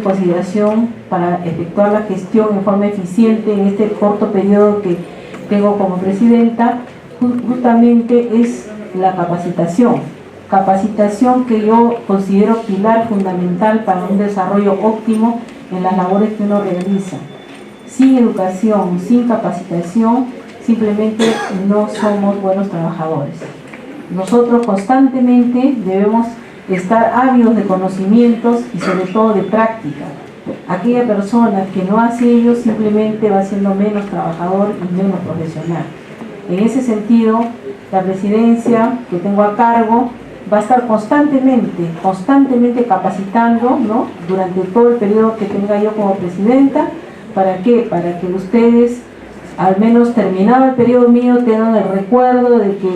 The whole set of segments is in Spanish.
consideración para efectuar la gestión en forma eficiente en este corto periodo que tengo como presidenta, justamente es la capacitación que yo considero pilar fundamental para un desarrollo óptimo en las labores que uno realiza. Sin educación, sin capacitación, simplemente no somos buenos trabajadores. Nosotros constantemente debemos estar ávidos de conocimientos y sobre todo de práctica. Aquella persona que no hace ello simplemente va siendo menos trabajador y menos profesional. En ese sentido, la presidencia que tengo a cargo va a estar constantemente capacitando, ¿no?, durante todo el periodo que tenga yo como presidenta. ¿Para qué? Para que ustedes, al menos terminado el periodo mío, tengan el recuerdo de que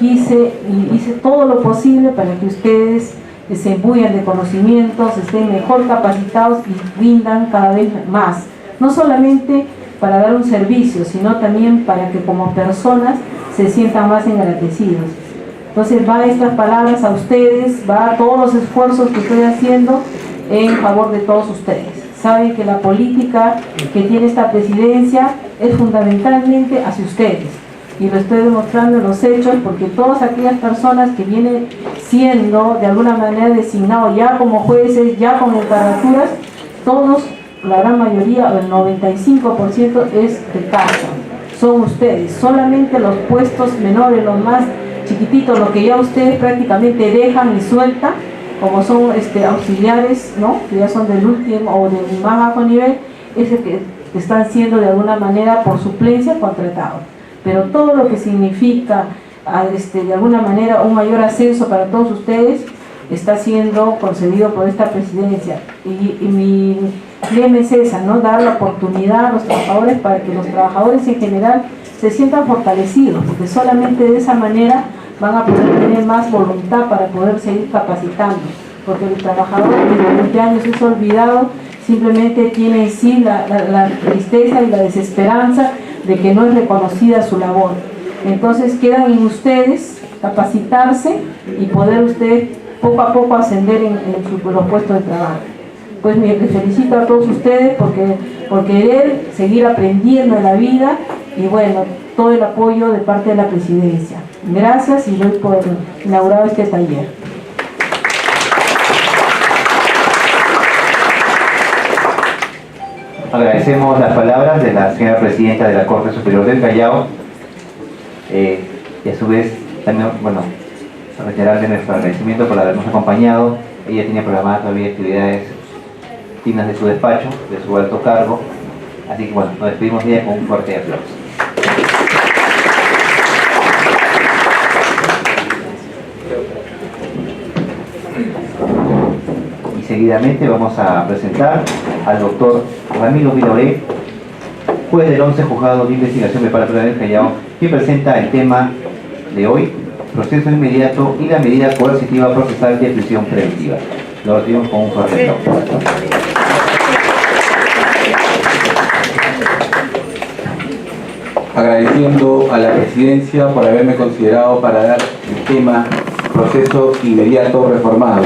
hice todo lo posible para que ustedes se imbuyan de conocimientos, estén mejor capacitados y brindan cada vez más. No solamente para dar un servicio, sino también para que como personas se sientan más agradecidos. Entonces va estas palabras a ustedes, va a todos los esfuerzos que estoy haciendo en favor de todos ustedes. Saben que la política que tiene esta presidencia es fundamentalmente hacia ustedes. Y lo estoy demostrando en los hechos, porque todas aquellas personas que vienen siendo de alguna manera designados ya como jueces, ya con encargaturas, todos, la gran mayoría, el 95% es de casa. Son ustedes. Solamente los puestos menores, los más chiquititos, los que ya ustedes prácticamente dejan y sueltan, como son auxiliares, ¿no?, que ya son del último o del más bajo nivel, es el que están siendo de alguna manera por suplencia contratados. Pero todo lo que significa de alguna manera un mayor ascenso para todos ustedes está siendo concedido por esta presidencia. Y mi lema es esa, ¿no?, dar la oportunidad a los trabajadores para que los trabajadores en general se sientan fortalecidos, porque solamente de esa manera van a poder tener más voluntad para poder seguir capacitando, porque el trabajador que de 20 años es olvidado simplemente tiene en sí la tristeza y la desesperanza de que no es reconocida su labor. Entonces quedan en ustedes capacitarse y poder ustedes poco a poco ascender en los puestos de trabajo. Pues les felicito a todos ustedes por querer seguir aprendiendo en la vida y bueno, todo el apoyo de parte de la presidencia. Gracias y doy por inaugurado este taller. Agradecemos las palabras de la señora presidenta de la Corte Superior del Callao y a su vez también, reiterarle nuestro agradecimiento por habernos acompañado. Ella tenía programadas todavía actividades dignas de su despacho, de su alto cargo, así que nos despedimos de ella con un fuerte aplauso. Y seguidamente vamos a presentar al doctor Ramiro Viloré, juez del 11 Juzgado de Investigación Preparatoria del Callao, que presenta el tema de hoy, proceso inmediato y la medida coercitiva procesal de prisión preventiva. Lo recibimos con un fuerte aplauso. Agradeciendo a la presidencia por haberme considerado para dar el tema proceso inmediato reformado.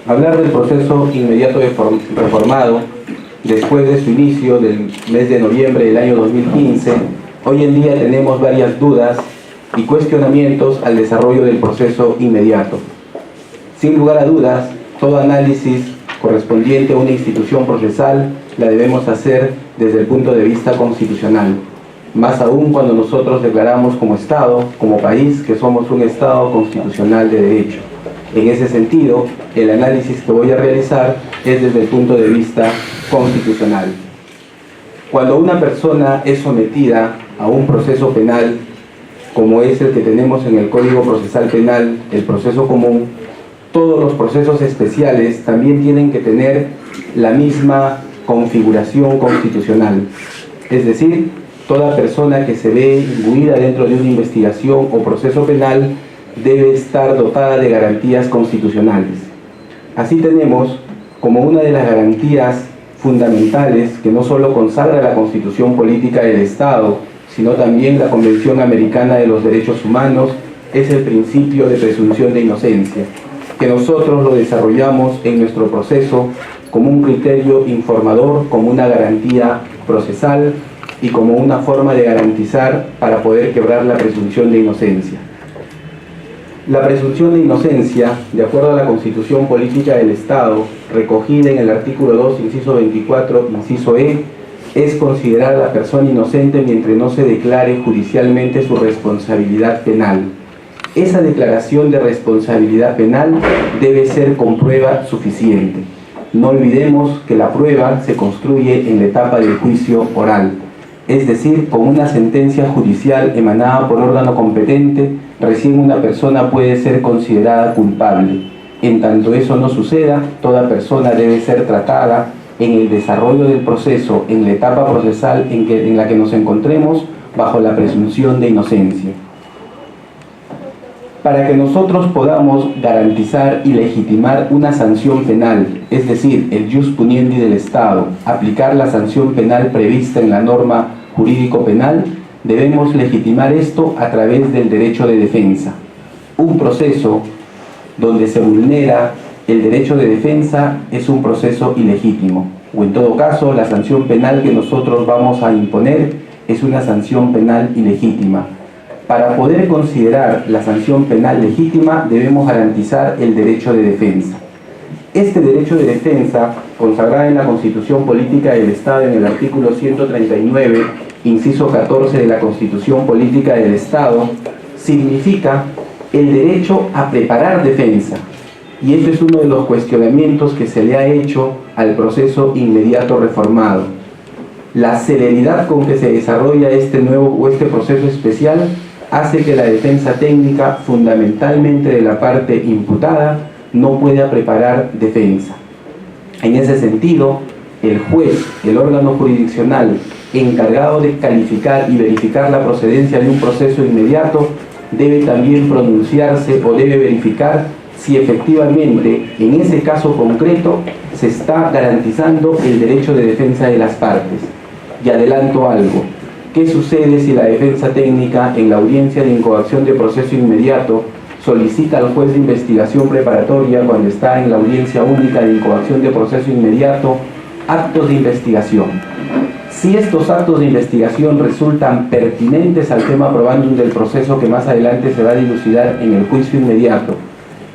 Hablar del proceso inmediato reformado después de su inicio del mes de noviembre del año 2015, hoy en día tenemos varias dudas y cuestionamientos al desarrollo del proceso inmediato. Sin lugar a dudas, todo análisis correspondiente a una institución procesal la debemos hacer desde el punto de vista constitucional, más aún cuando nosotros declaramos como Estado, como país, que somos un Estado constitucional de derecho. En ese sentido, el análisis que voy a realizar es desde el punto de vista constitucional. Cuando una persona es sometida a un proceso penal, como es el que tenemos en el Código Procesal Penal, el proceso común, todos los procesos especiales también tienen que tener la misma configuración constitucional. Es decir, toda persona que se ve imbuida dentro de una investigación o proceso penal debe estar dotada de garantías constitucionales. Así tenemos como una de las garantías fundamentales que no solo consagra la Constitución Política del Estado, sino también la Convención Americana de los Derechos Humanos, es el principio de presunción de inocencia, que nosotros lo desarrollamos en nuestro proceso como un criterio informador, como una garantía procesal y como una forma de garantizar para poder quebrar la presunción de inocencia. La presunción de inocencia, de acuerdo a la Constitución Política del Estado, recogida en el artículo 2, inciso 24, inciso E, es considerar a la persona inocente mientras no se declare judicialmente su responsabilidad penal. Esa declaración de responsabilidad penal debe ser con prueba suficiente. No olvidemos que la prueba se construye en la etapa del juicio oral, es decir, con una sentencia judicial emanada por órgano competente, recién una persona puede ser considerada culpable. En tanto eso no suceda, toda persona debe ser tratada en el desarrollo del proceso, en la etapa procesal en la que nos encontremos, bajo la presunción de inocencia. Para que nosotros podamos garantizar y legitimar una sanción penal, es decir, el jus puniendi del Estado, aplicar la sanción penal prevista en la norma jurídico penal, debemos legitimar esto a través del derecho de defensa. Un proceso donde se vulnera el derecho de defensa es un proceso ilegítimo, o en todo caso la sanción penal que nosotros vamos a imponer es una sanción penal ilegítima. Para poder considerar la sanción penal legítima debemos garantizar el derecho de defensa. Este derecho de defensa, consagrado en la Constitución Política del Estado en el artículo 139, inciso 14 de la Constitución Política del Estado, significa el derecho a preparar defensa. Y este es uno de los cuestionamientos que se le ha hecho al proceso inmediato reformado. La celeridad con que se desarrolla este proceso especial hace que la defensa técnica, fundamentalmente de la parte imputada, no pueda preparar defensa. En ese sentido, el juez, el órgano jurisdiccional encargado de calificar y verificar la procedencia de un proceso inmediato, debe también pronunciarse o debe verificar si efectivamente en ese caso concreto se está garantizando el derecho de defensa de las partes. Y adelanto algo. ¿Qué sucede si la defensa técnica en la audiencia de incoación de proceso inmediato solicita al juez de investigación preparatoria, cuando está en la audiencia única de incoación de proceso inmediato, actos de investigación? Si estos actos de investigación resultan pertinentes al tema probandum del proceso que más adelante se va a dilucidar en el juicio inmediato,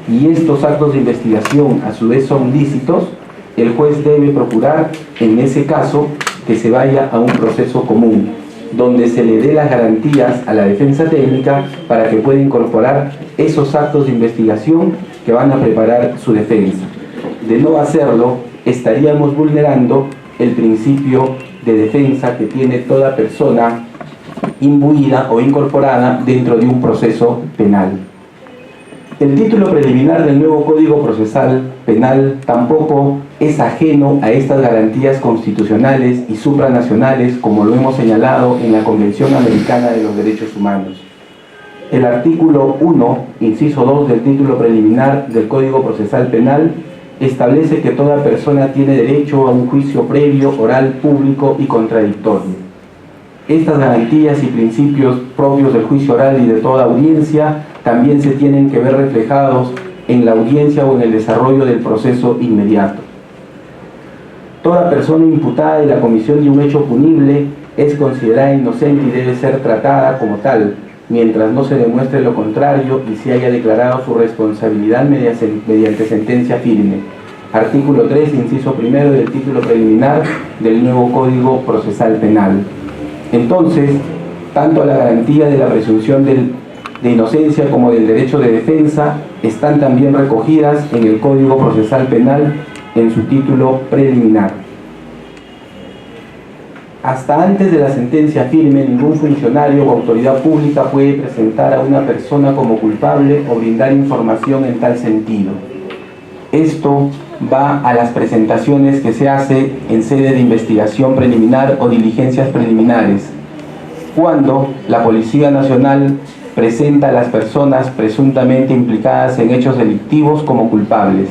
y estos actos de investigación a su vez son lícitos, el juez debe procurar, en ese caso, que se vaya a un proceso común, donde se le dé las garantías a la defensa técnica para que pueda incorporar esos actos de investigación que van a preparar su defensa. De no hacerlo, estaríamos vulnerando el principio de defensa que tiene toda persona imbuida o incorporada dentro de un proceso penal. El título preliminar del nuevo Código Procesal Penal tampoco es ajeno a estas garantías constitucionales y supranacionales, como lo hemos señalado en la Convención Americana de los Derechos Humanos. El artículo 1, inciso 2 del título preliminar del Código Procesal Penal establece que toda persona tiene derecho a un juicio previo, oral, público y contradictorio. Estas garantías y principios propios del juicio oral y de toda audiencia también se tienen que ver reflejados en la audiencia o en el desarrollo del proceso inmediato. Toda persona imputada de la comisión de un hecho punible es considerada inocente y debe ser tratada como tal, mientras no se demuestre lo contrario y se haya declarado su responsabilidad mediante sentencia firme. Artículo 3, inciso primero del título preliminar del nuevo Código Procesal Penal. Entonces, tanto la garantía de la presunción de inocencia como del derecho de defensa están también recogidas en el Código Procesal Penal en su título preliminar. Hasta antes de la sentencia firme, ningún funcionario o autoridad pública puede presentar a una persona como culpable o brindar información en tal sentido. Esto va a las presentaciones que se hace en sede de investigación preliminar o diligencias preliminares, cuando la Policía Nacional presenta a las personas presuntamente implicadas en hechos delictivos como culpables.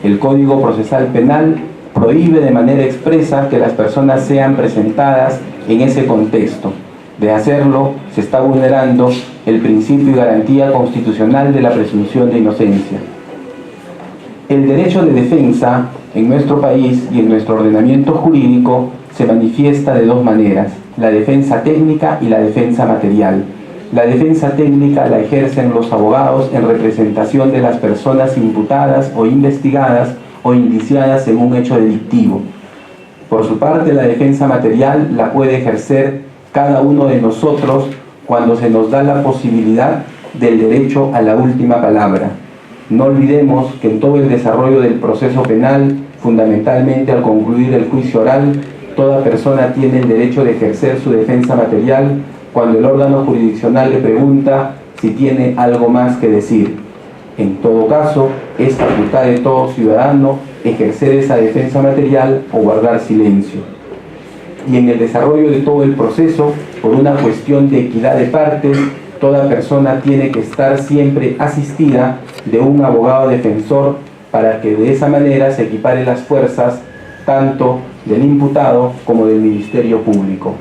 El Código Procesal Penal prohíbe de manera expresa que las personas sean presentadas en ese contexto. De hacerlo, se está vulnerando el principio y garantía constitucional de la presunción de inocencia. El derecho de defensa en nuestro país y en nuestro ordenamiento jurídico se manifiesta de dos maneras: la defensa técnica y la defensa material. La defensa técnica la ejercen los abogados en representación de las personas imputadas o investigadas o indiciadas en un hecho delictivo. Por su parte, la defensa material la puede ejercer cada uno de nosotros cuando se nos da la posibilidad del derecho a la última palabra. No olvidemos que en todo el desarrollo del proceso penal, fundamentalmente al concluir el juicio oral, toda persona tiene el derecho de ejercer su defensa material cuando el órgano jurisdiccional le pregunta si tiene algo más que decir. En todo caso, es facultad de todo ciudadano ejercer esa defensa material o guardar silencio. Y en el desarrollo de todo el proceso, por una cuestión de equidad de partes, toda persona tiene que estar siempre asistida de un abogado defensor para que de esa manera se equiparen las fuerzas tanto del imputado como del Ministerio Público.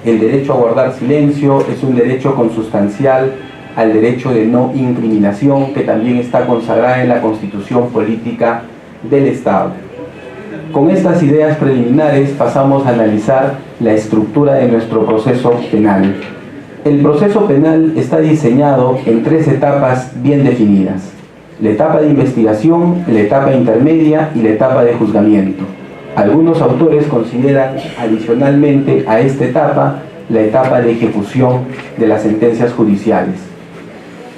El derecho a guardar silencio es un derecho consustancial al derecho de no incriminación que también está consagrada en la Constitución Política del Estado. Con estas ideas preliminares pasamos a analizar la estructura de nuestro proceso penal. El proceso penal está diseñado en 3 etapas bien definidas: la etapa de investigación, la etapa intermedia y la etapa de juzgamiento. Algunos autores consideran adicionalmente a esta etapa la etapa de ejecución de las sentencias judiciales.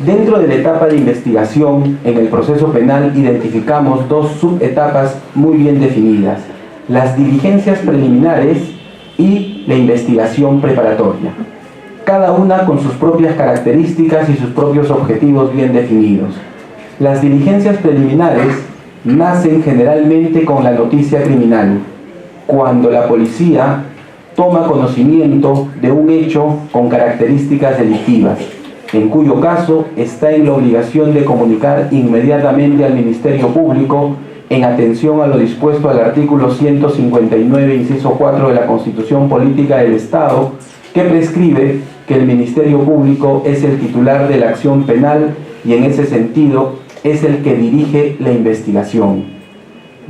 Dentro de la etapa de investigación, en el proceso penal identificamos 2 subetapas muy bien definidas: las diligencias preliminares y la investigación preparatoria, cada una con sus propias características y sus propios objetivos bien definidos. Las diligencias preliminares nacen generalmente con la noticia criminal, cuando la policía toma conocimiento de un hecho con características delictivas, en cuyo caso está en la obligación de comunicar inmediatamente al Ministerio Público en atención a lo dispuesto al artículo 159, inciso 4 de la Constitución Política del Estado, que prescribe que el Ministerio Público es el titular de la acción penal y en ese sentido es el que dirige la investigación.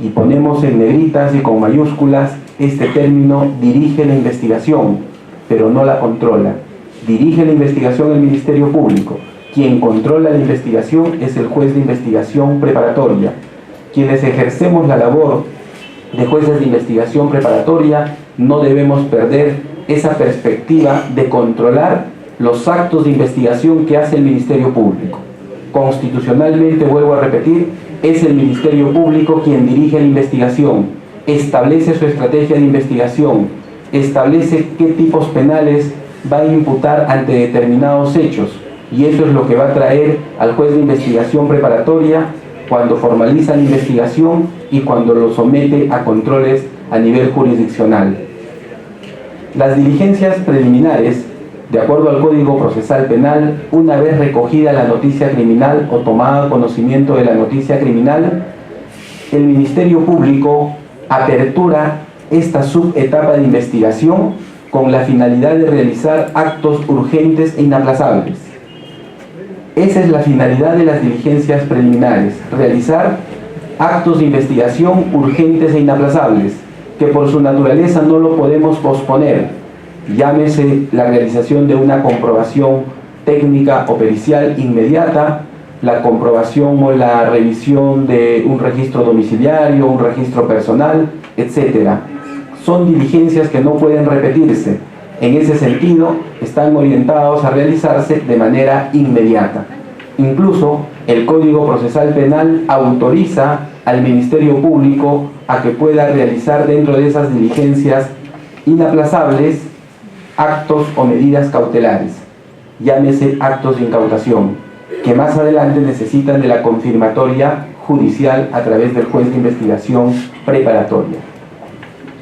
Y ponemos en negritas y con mayúsculas este término: dirige la investigación, pero no la controla. Dirige la investigación el Ministerio Público. Quien controla la investigación es el juez de investigación preparatoria. Quienes ejercemos la labor de jueces de investigación preparatoria no debemos perder esa perspectiva de controlar los actos de investigación que hace el Ministerio Público. Constitucionalmente, vuelvo a repetir, es el Ministerio Público quien dirige la investigación, establece su estrategia de investigación, establece qué tipos penales va a imputar ante determinados hechos, y eso es lo que va a traer al juez de investigación preparatoria cuando formaliza la investigación y cuando lo somete a controles a nivel jurisdiccional. Las diligencias preliminares, de acuerdo al Código Procesal Penal, una vez recogida la noticia criminal o tomado conocimiento de la noticia criminal, el Ministerio Público apertura esta subetapa de investigación con la finalidad de realizar actos urgentes e inaplazables. Esa es la finalidad de las diligencias preliminares: realizar actos de investigación urgentes e inaplazables, que por su naturaleza no lo podemos posponer. Llámese la realización de una comprobación técnica o pericial inmediata, la comprobación o la revisión de un registro domiciliario, un registro personal, etc. Son diligencias que no pueden repetirse. En ese sentido, están orientados a realizarse de manera inmediata. Incluso, el Código Procesal Penal autoriza al Ministerio Público a que pueda realizar dentro de esas diligencias inaplazables actos o medidas cautelares, llámese actos de incautación, que más adelante necesitan de la confirmatoria judicial a través del juez de investigación preparatoria.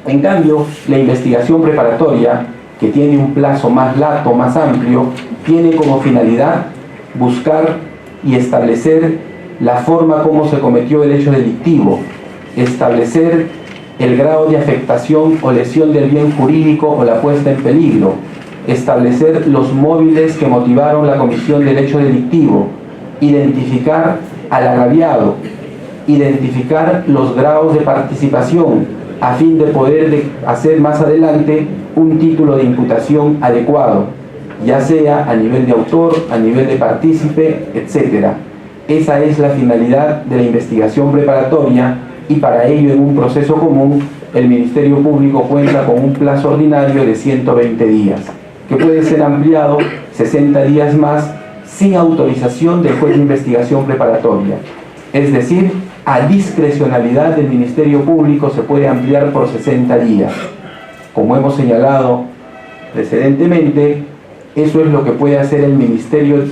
En cambio, la investigación preparatoria, que tiene un plazo más lato, más amplio, tiene como finalidad buscar y establecer la forma como se cometió el hecho delictivo, establecer el grado de afectación o lesión del bien jurídico o la puesta en peligro, establecer los móviles que motivaron la comisión del hecho delictivo, identificar al agraviado, identificar los grados de participación a fin de poder hacer más adelante un título de imputación adecuado, ya sea a nivel de autor, a nivel de partícipe, etc. Esa es la finalidad de la investigación preparatoria, y para ello, en un proceso común, el Ministerio Público cuenta con un plazo ordinario de 120 días, que puede ser ampliado 60 días más sin autorización del juez de investigación preparatoria. Es decir, a discrecionalidad del Ministerio Público se puede ampliar por 60 días. Como hemos señalado precedentemente, eso es lo que puede hacer el Ministerio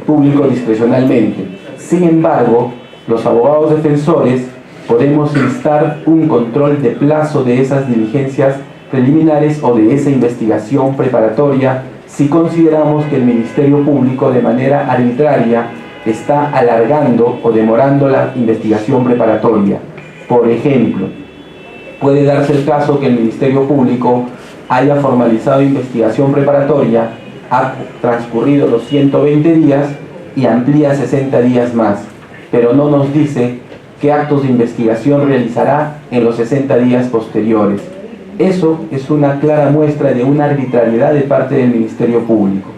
Público discrecionalmente. Sin embargo, los abogados defensores podemos instar un control de plazo de esas diligencias preliminares o de esa investigación preparatoria si consideramos que el Ministerio Público de manera arbitraria está alargando o demorando la investigación preparatoria. Por ejemplo, puede darse el caso que el Ministerio Público haya formalizado investigación preparatoria, ha transcurrido los 120 días y amplía 60 días más, pero no nos dice qué actos de investigación realizará en los 60 días posteriores. Eso es una clara muestra de una arbitrariedad de parte del Ministerio Público.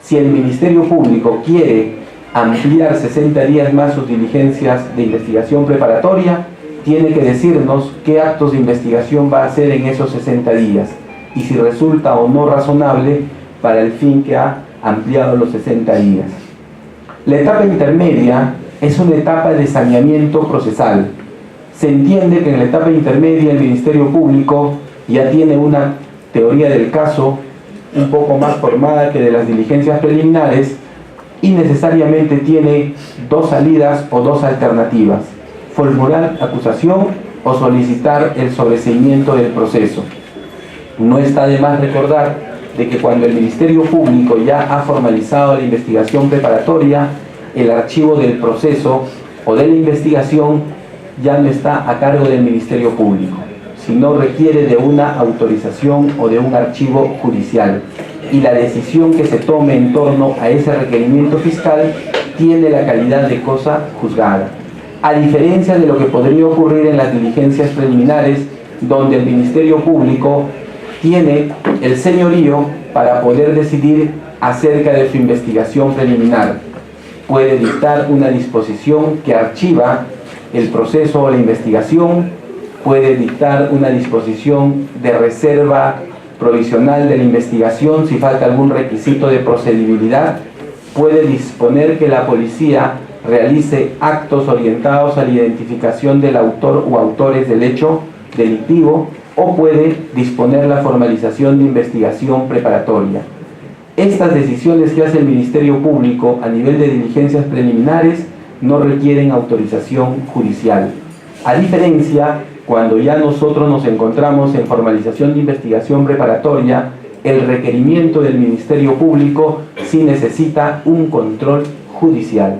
Si el Ministerio Público quiere ampliar 60 días más sus diligencias de investigación preparatoria, tiene que decirnos qué actos de investigación va a hacer en esos 60 días y si resulta o no razonable para el fin que ha ampliado los 60 días. La etapa intermedia es una etapa de saneamiento procesal. Se entiende que en la etapa intermedia el Ministerio Público ya tiene una teoría del caso un poco más formada que de las diligencias preliminares y necesariamente tiene dos salidas o dos alternativas: formular acusación o solicitar el sobreseimiento del proceso. No está de más recordar de que cuando el Ministerio Público ya ha formalizado la investigación preparatoria, el archivo del proceso o de la investigación ya no está a cargo del Ministerio Público, sino requiere de una autorización o de un archivo judicial, y la decisión que se tome en torno a ese requerimiento fiscal tiene la calidad de cosa juzgada, a diferencia de lo que podría ocurrir en las diligencias preliminares, donde el Ministerio Público tiene el señorío para poder decidir acerca de su investigación preliminar. Puede dictar una disposición que archiva el proceso o la investigación, puede dictar una disposición de reserva provisional de la investigación si falta algún requisito de procedibilidad, puede disponer que la policía realice actos orientados a la identificación del autor o autores del hecho delictivo, o puede disponer la formalización de investigación preparatoria. Estas decisiones que hace el Ministerio Público a nivel de diligencias preliminares no requieren autorización judicial. A diferencia, cuando ya nosotros nos encontramos en formalización de investigación preparatoria, el requerimiento del Ministerio Público sí necesita un control judicial.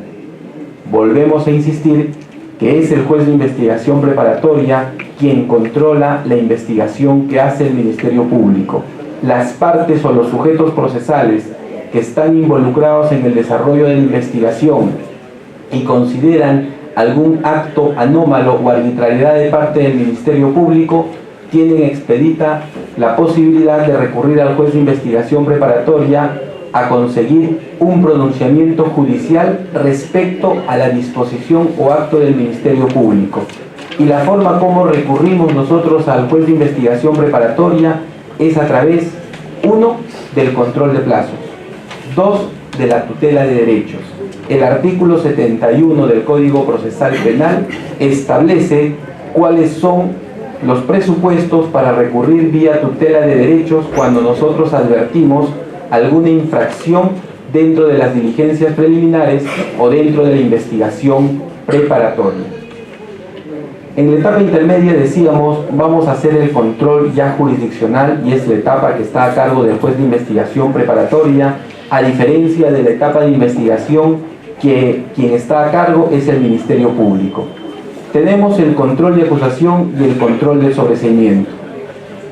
Volvemos a insistir que es el juez de investigación preparatoria quien controla la investigación que hace el Ministerio Público. Las partes o los sujetos procesales que están involucrados en el desarrollo de la investigación y consideran algún acto anómalo o arbitrariedad de parte del Ministerio Público tienen expedita la posibilidad de recurrir al juez de investigación preparatoria a conseguir un pronunciamiento judicial respecto a la disposición o acto del Ministerio Público. Y la forma como recurrimos nosotros al juez de investigación preparatoria es a través, 1, del control de plazos, 2, de la tutela de derechos. El artículo 71 del Código Procesal Penal establece cuáles son los presupuestos para recurrir vía tutela de derechos cuando nosotros advertimos alguna infracción dentro de las diligencias preliminares o dentro de la investigación preparatoria. En la etapa intermedia decíamos, vamos a hacer el control ya jurisdiccional, y es la etapa que está a cargo del juez de investigación preparatoria, a diferencia de la etapa de investigación que quien está a cargo es el Ministerio Público. Tenemos el control de acusación y el control de sobreseimiento.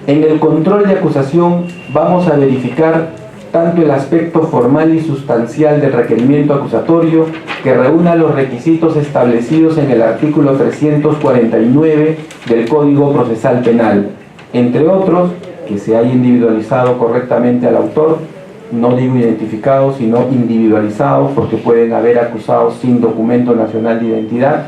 En el control de acusación vamos a verificar tanto el aspecto formal y sustancial del requerimiento acusatorio que reúna los requisitos establecidos en el artículo 349 del Código Procesal Penal, entre otros, que se haya individualizado correctamente al autor, no digo identificado, sino individualizado, porque pueden haber acusados sin documento nacional de identidad,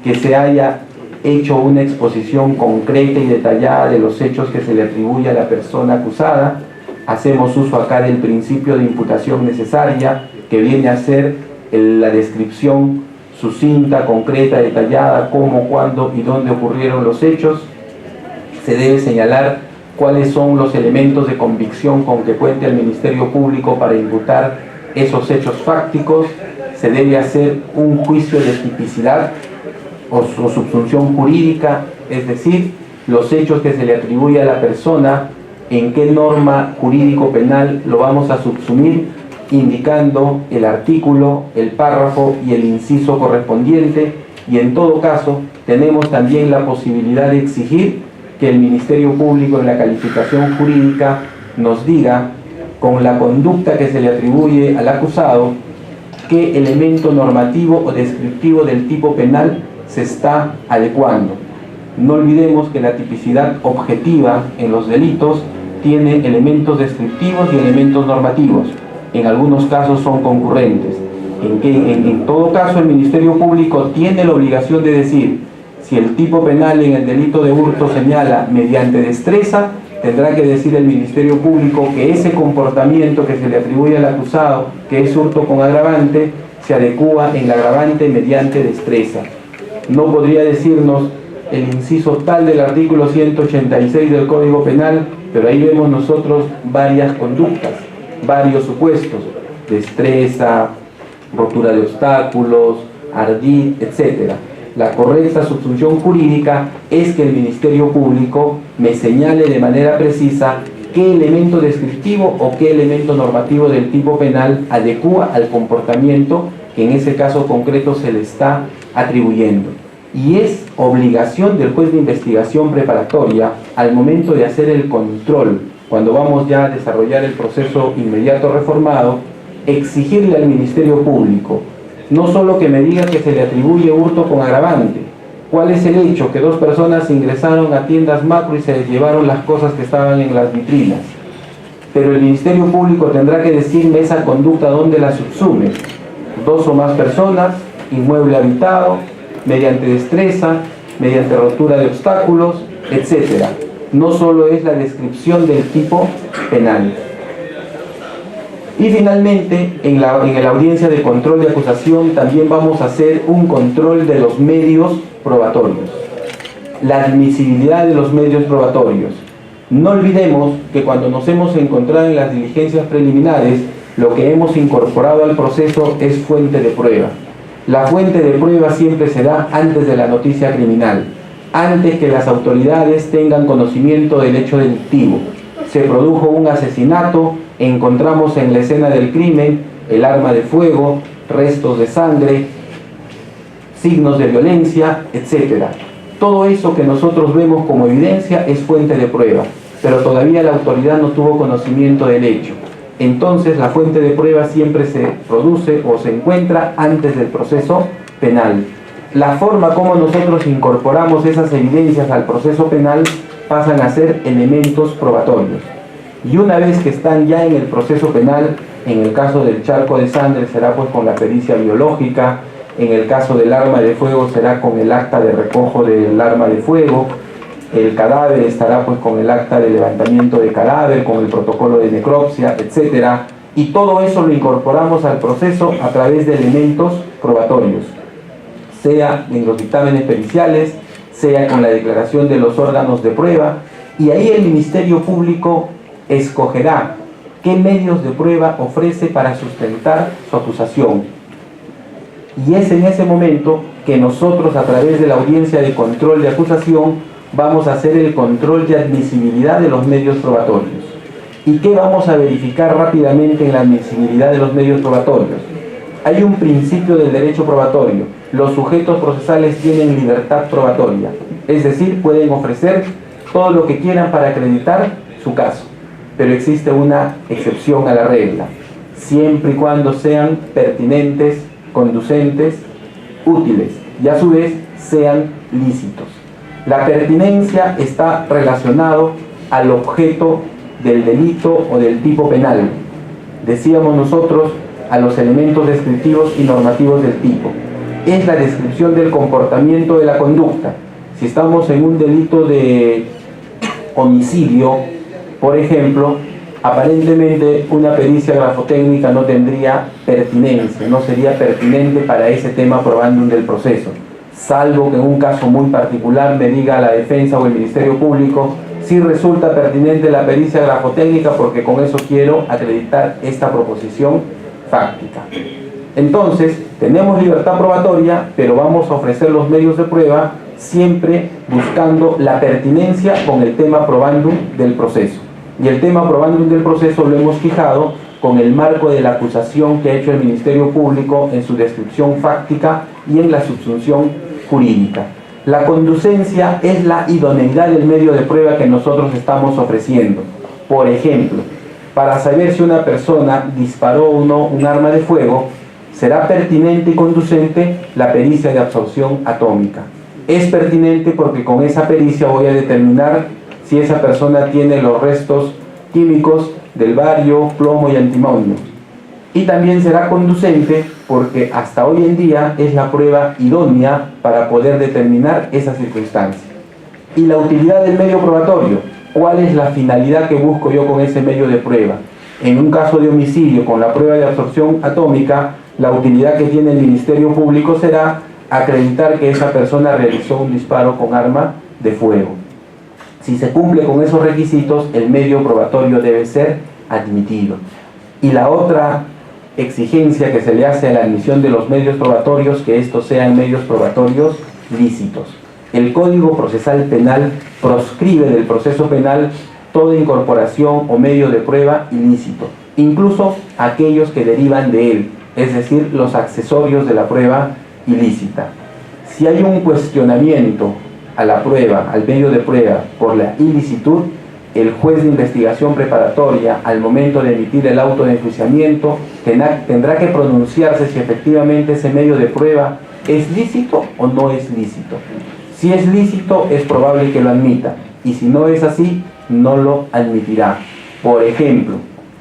que se haya hecho una exposición concreta y detallada de los hechos que se le atribuye a la persona acusada. Hacemos uso acá del principio de imputación necesaria, que viene a ser la descripción sucinta, concreta, detallada, cómo, cuándo y dónde ocurrieron los hechos. Se debe señalar cuáles son los elementos de convicción con que cuenta el Ministerio Público para imputar esos hechos fácticos. Se debe hacer un juicio de tipicidad o subsunción jurídica, es decir, los hechos que se le atribuye a la persona, en qué norma jurídico-penal lo vamos a subsumir, indicando el artículo, el párrafo y el inciso correspondiente, y en todo caso tenemos también la posibilidad de exigir que el Ministerio Público en la calificación jurídica nos diga, con la conducta que se le atribuye al acusado, qué elemento normativo o descriptivo del tipo penal se está adecuando. No olvidemos que la tipicidad objetiva en los delitos tiene elementos descriptivos y elementos normativos. En algunos casos son concurrentes. En todo caso, el Ministerio Público tiene la obligación de decir, si el tipo penal en el delito de hurto señala mediante destreza, tendrá que decir el Ministerio Público que ese comportamiento que se le atribuye al acusado, que es hurto con agravante, se adecúa en la agravante mediante destreza. No podría decirnos el inciso tal del artículo 186 del Código Penal, pero ahí vemos nosotros varias conductas, varios supuestos: destreza, rotura de obstáculos, ardid, etc. La correcta subsunción jurídica es que el Ministerio Público me señale de manera precisa qué elemento descriptivo o qué elemento normativo del tipo penal adecúa al comportamiento que en ese caso concreto se le está atribuyendo. Y es obligación del juez de investigación preparatoria, al momento de hacer el control, cuando vamos ya a desarrollar el proceso inmediato reformado, exigirle al Ministerio Público no solo que me diga que se le atribuye hurto con agravante. ¿Cuál es el hecho? Que dos personas ingresaron a tiendas Macro y se les llevaron las cosas que estaban en las vitrinas. Pero el Ministerio Público tendrá que decirme esa conducta donde la subsume. Dos o más personas, inmueble habitado, mediante destreza, mediante rotura de obstáculos, etc. No solo es la descripción del tipo penal. Y finalmente, en la audiencia de control de acusación también vamos a hacer un control de los medios probatorios. La admisibilidad de los medios probatorios. No olvidemos que cuando nos hemos encontrado en las diligencias preliminares, lo que hemos incorporado al proceso es fuente de prueba. La fuente de prueba siempre se da antes de la noticia criminal, antes que las autoridades tengan conocimiento del hecho delictivo. Se produjo un asesinato, encontramos en la escena del crimen el arma de fuego, restos de sangre, signos de violencia, etc. Todo eso que nosotros vemos como evidencia es fuente de prueba, pero todavía la autoridad no tuvo conocimiento del hecho. Entonces la fuente de prueba siempre se produce o se encuentra antes del proceso penal. La forma como nosotros incorporamos esas evidencias al proceso penal pasan a ser elementos probatorios. Y una vez que están ya en el proceso penal, en el caso del charco de sangre será pues con la pericia biológica, en el caso del arma de fuego será con el acta de recojo del arma de fuego, el cadáver estará pues con el acta de levantamiento de cadáver, con el protocolo de necropsia, etc. Y todo eso lo incorporamos al proceso a través de elementos probatorios, sea en los dictámenes periciales, sea con la declaración de los órganos de prueba, y ahí el Ministerio Público escogerá qué medios de prueba ofrece para sustentar su acusación. Y es en ese momento que nosotros, a través de la audiencia de control de acusación, vamos a hacer el control de admisibilidad de los medios probatorios. ¿Y qué vamos a verificar rápidamente en la admisibilidad de los medios probatorios? Hay un principio del derecho probatorio. Los sujetos procesales tienen libertad probatoria, es decir, pueden ofrecer todo lo que quieran para acreditar su caso. Pero existe una excepción a la regla, siempre y cuando sean pertinentes, conducentes, útiles y a su vez sean lícitos. La pertinencia está relacionado al objeto del delito o del tipo penal. Decíamos nosotros a los elementos descriptivos y normativos del tipo. Es la descripción del comportamiento de la conducta. Si estamos en un delito de homicidio, por ejemplo, aparentemente una pericia grafotécnica no tendría pertinencia, no sería pertinente para ese tema probandum del proceso, salvo que en un caso muy particular me diga la defensa o el Ministerio Público: sí resulta pertinente la pericia grafotécnica porque con eso quiero acreditar esta proposición fáctica. Entonces, tenemos libertad probatoria, pero vamos a ofrecer los medios de prueba siempre buscando la pertinencia con el tema probandum del proceso. Y el tema probandum del proceso lo hemos fijado con el marco de la acusación que ha hecho el Ministerio Público en su descripción fáctica y en la subsunción jurídica. La conducencia es la idoneidad del medio de prueba que nosotros estamos ofreciendo. Por ejemplo, para saber si una persona disparó o no un arma de fuego, será pertinente y conducente la pericia de absorción atómica. Es pertinente porque con esa pericia voy a determinar si esa persona tiene los restos químicos del bario, plomo y antimonio. Y también será conducente porque hasta hoy en día es la prueba idónea para poder determinar esa circunstancia. Y la utilidad del medio probatorio, ¿cuál es la finalidad que busco yo con ese medio de prueba? En un caso de homicidio con la prueba de absorción atómica, la utilidad que tiene el Ministerio Público será acreditar que esa persona realizó un disparo con arma de fuego. Si se cumple con esos requisitos, el medio probatorio debe ser admitido. Y la otra exigencia que se le hace a la admisión de los medios probatorios, que estos sean medios probatorios lícitos. El Código Procesal Penal proscribe del proceso penal toda incorporación o medio de prueba ilícito, incluso aquellos que derivan de él, es decir, los accesorios de la prueba ilícita. Si hay un cuestionamiento a la prueba, al medio de prueba, por la ilicitud, el juez de investigación preparatoria, al momento de emitir el auto de enjuiciamiento, tendrá que pronunciarse si efectivamente ese medio de prueba es lícito o no es lícito. Si es lícito, es probable que lo admita, y si no es así, no lo admitirá. Por ejemplo,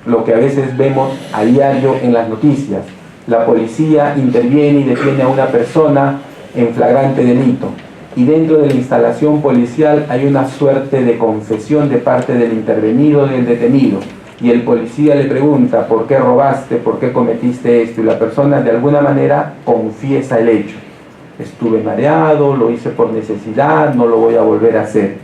lo que a veces vemos a diario en las noticias: la policía interviene y detiene a una persona en flagrante delito, y dentro de la instalación policial hay una suerte de confesión de parte del intervenido, del detenido, y el policía le pregunta: ¿por qué robaste? ¿Por qué cometiste esto? Y la persona de alguna manera confiesa el hecho: estuve mareado, lo hice por necesidad, no lo voy a volver a hacer.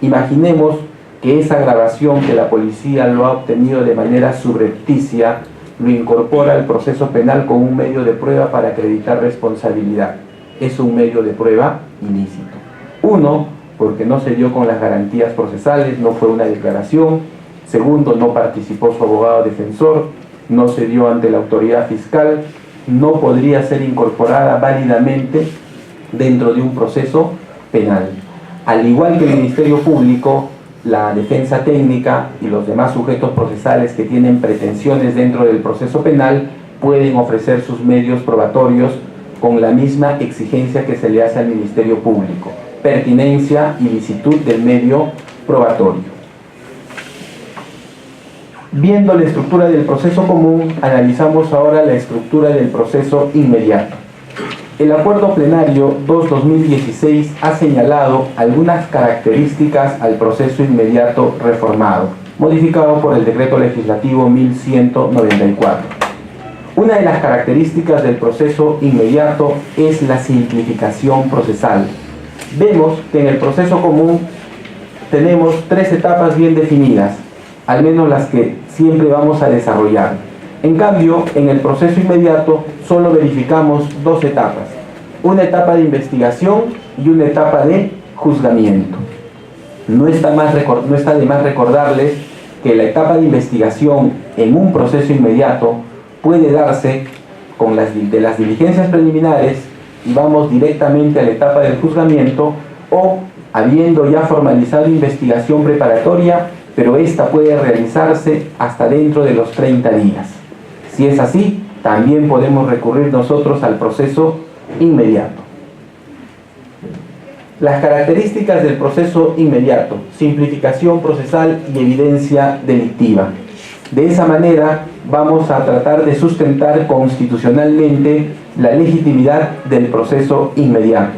Imaginemos que esa grabación que la policía lo ha obtenido de manera subrepticia lo incorpora al proceso penal con un medio de prueba para acreditar responsabilidad. Es un medio de prueba ilícito. Uno, porque no se dio con las garantías procesales, no fue una declaración. Segundo, no participó su abogado defensor, no se dio ante la autoridad fiscal, no podría ser incorporada válidamente dentro de un proceso penal. Al igual que el Ministerio Público, la defensa técnica y los demás sujetos procesales que tienen pretensiones dentro del proceso penal pueden ofrecer sus medios probatorios con la misma exigencia que se le hace al Ministerio Público: pertinencia y licitud del medio probatorio. Viendo la estructura del proceso común, analizamos ahora la estructura del proceso inmediato. El Acuerdo Plenario 2/2016 ha señalado algunas características al proceso inmediato reformado, modificado por el Decreto Legislativo 1194. Una de las características del proceso inmediato es la simplificación procesal. Vemos que en el proceso común tenemos 3 etapas bien definidas, al menos las que siempre vamos a desarrollar. En cambio, en el proceso inmediato solo verificamos 2 etapas: una etapa de investigación y una etapa de juzgamiento. No está de más recordarles que la etapa de investigación en un proceso inmediato puede darse con las diligencias preliminares y vamos directamente a la etapa del juzgamiento, o habiendo ya formalizado investigación preparatoria, pero esta puede realizarse hasta dentro de los 30 días. Si es así, también podemos recurrir nosotros al proceso inmediato. Las características del proceso inmediato: simplificación procesal y evidencia delictiva. De esa manera vamos a tratar de sustentar constitucionalmente la legitimidad del proceso inmediato.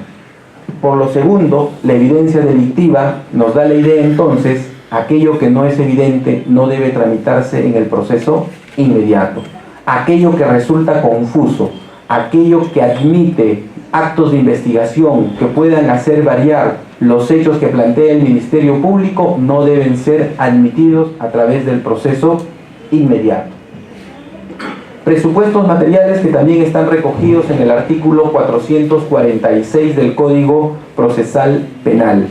Por lo segundo, la evidencia delictiva nos da la idea entonces: aquello que no es evidente no debe tramitarse en el proceso inmediato. Aquello que resulta confuso, aquello que admite actos de investigación que puedan hacer variar los hechos que plantea el Ministerio Público, no deben ser admitidos a través del proceso inmediato. Presupuestos materiales que también están recogidos en el artículo 446 del Código Procesal Penal.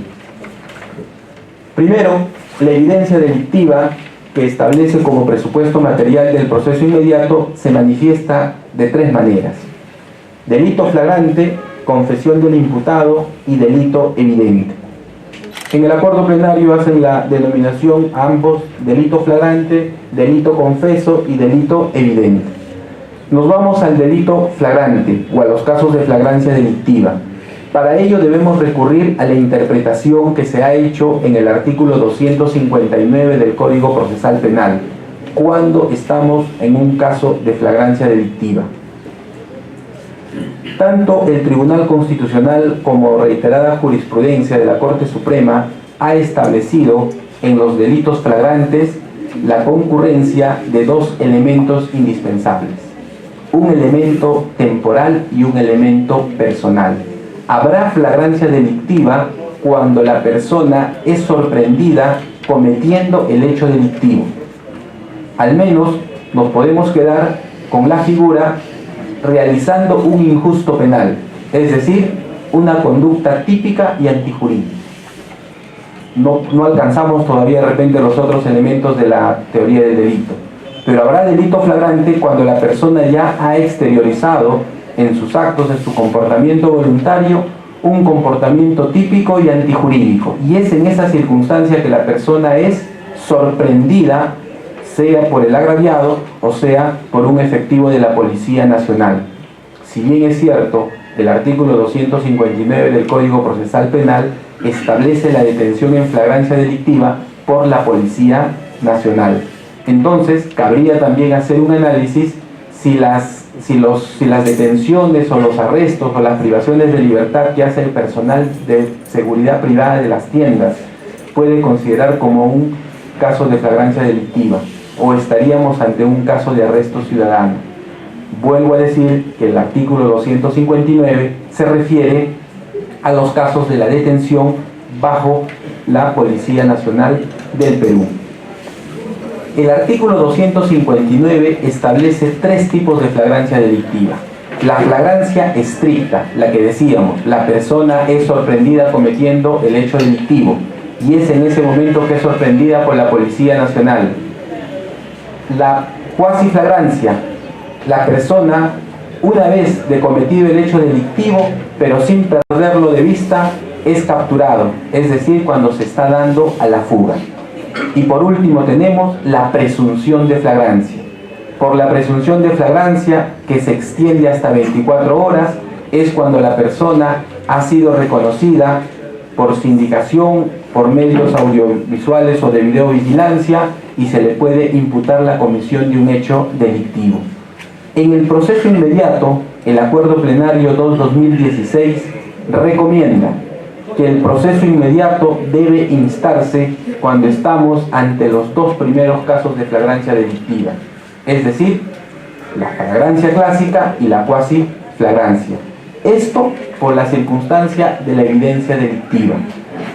Primero, la evidencia delictiva que establece como presupuesto material del proceso inmediato se manifiesta de tres maneras: delito flagrante, confesión del imputado y delito evidente. En el acuerdo plenario hacen la denominación a ambos: delito flagrante, delito confeso y delito evidente. Nos vamos al delito flagrante o a los casos de flagrancia delictiva. Para ello debemos recurrir a la interpretación que se ha hecho en el artículo 259 del Código Procesal Penal, cuando estamos en un caso de flagrancia delictiva. Tanto el Tribunal Constitucional como reiterada jurisprudencia de la Corte Suprema ha establecido en los delitos flagrantes la concurrencia de dos elementos indispensables: un elemento temporal y un elemento personal. Habrá flagrancia delictiva cuando la persona es sorprendida cometiendo el hecho delictivo. Al menos nos podemos quedar con la figura realizando un injusto penal, es decir, una conducta típica y antijurídica. No alcanzamos todavía de repente los otros elementos de la teoría del delito, pero habrá delito flagrante cuando la persona ya ha exteriorizado en sus actos, en su comportamiento voluntario, un comportamiento típico y antijurídico, y es en esa circunstancia que la persona es sorprendida, sea por el agraviado o sea por un efectivo de la Policía Nacional. Si bien es cierto, el artículo 259 del Código Procesal Penal establece la detención en flagrancia delictiva por la Policía Nacional. Entonces, cabría también hacer un análisis si las detenciones o los arrestos o las privaciones de libertad que hace el personal de seguridad privada de las tiendas puede considerar como un caso de flagrancia delictiva, o estaríamos ante un caso de arresto ciudadano. Vuelvo a decir que el artículo 259 se refiere a los casos de la detención bajo la Policía Nacional del Perú. El artículo 259 establece tres tipos de flagrancia delictiva. La flagrancia estricta, la que decíamos, la persona es sorprendida cometiendo el hecho delictivo y es en ese momento que es sorprendida por la Policía Nacional. La cuasi flagrancia, la persona, una vez de cometido el hecho delictivo, pero sin perderlo de vista, es capturado, es decir, cuando se está dando a la fuga. Y por último tenemos la presunción de flagrancia. Por la presunción de flagrancia, que se extiende hasta 24 horas, es cuando la persona ha sido reconocida por sindicación, por medios audiovisuales o de videovigilancia, y se le puede imputar la comisión de un hecho delictivo. En el proceso inmediato, el Acuerdo Plenario 2/2016 recomienda que el proceso inmediato debe instarse cuando estamos ante los dos primeros casos de flagrancia delictiva, es decir, la flagrancia clásica y la cuasi flagrancia. Esto por la circunstancia de la evidencia delictiva.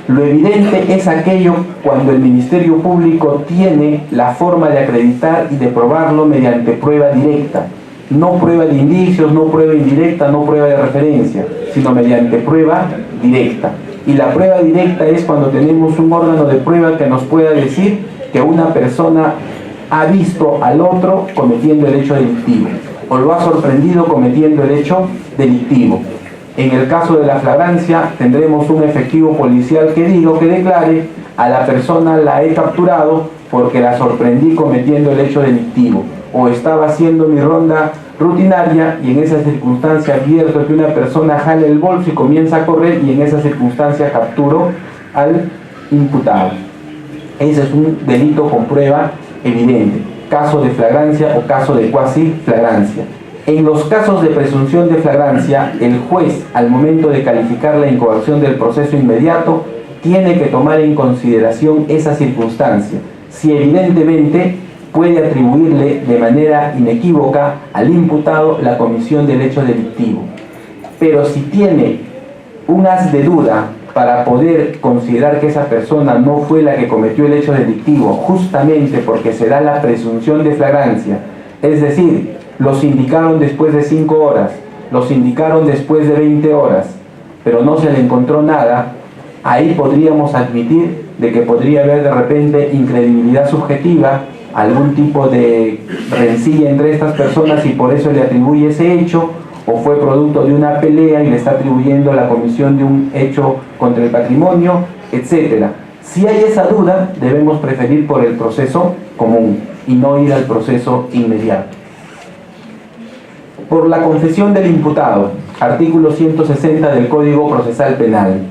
Lo evidente es aquello cuando el Ministerio Público tiene la forma de acreditar y de probarlo mediante prueba directa. No prueba de indicios, no prueba indirecta, no prueba de referencia, sino mediante prueba directa. Y la prueba directa es cuando tenemos un órgano de prueba que nos pueda decir que una persona ha visto al otro cometiendo el hecho delictivo o lo ha sorprendido cometiendo el hecho delictivo. En el caso de la flagrancia tendremos un efectivo policial que declare: a la persona la he capturado porque la sorprendí cometiendo el hecho delictivo, o estaba haciendo mi ronda rutinaria, y en esa circunstancia advierto que una persona jala el bolso y comienza a correr, y en esa circunstancia capturo al imputado. Ese es un delito con prueba evidente, caso de flagrancia o caso de cuasi flagrancia. En los casos de presunción de flagrancia, el juez, al momento de calificar la incoación del proceso inmediato, tiene que tomar en consideración esa circunstancia, si evidentemente puede atribuirle de manera inequívoca al imputado la comisión del hecho delictivo. Pero si tiene un haz de duda para poder considerar que esa persona no fue la que cometió el hecho delictivo, justamente porque se da la presunción de flagrancia, es decir, los indicaron después de 5 horas, los indicaron después de 20 horas, pero no se le encontró nada, ahí podríamos admitir de que podría haber de repente incredibilidad subjetiva, algún tipo de rencilla entre estas personas y por eso le atribuye ese hecho, o fue producto de una pelea y le está atribuyendo la comisión de un hecho contra el patrimonio, etc. Si hay esa duda, debemos preferir por el proceso común y no ir al proceso inmediato. Por la confesión del imputado, artículo 160 del Código Procesal Penal.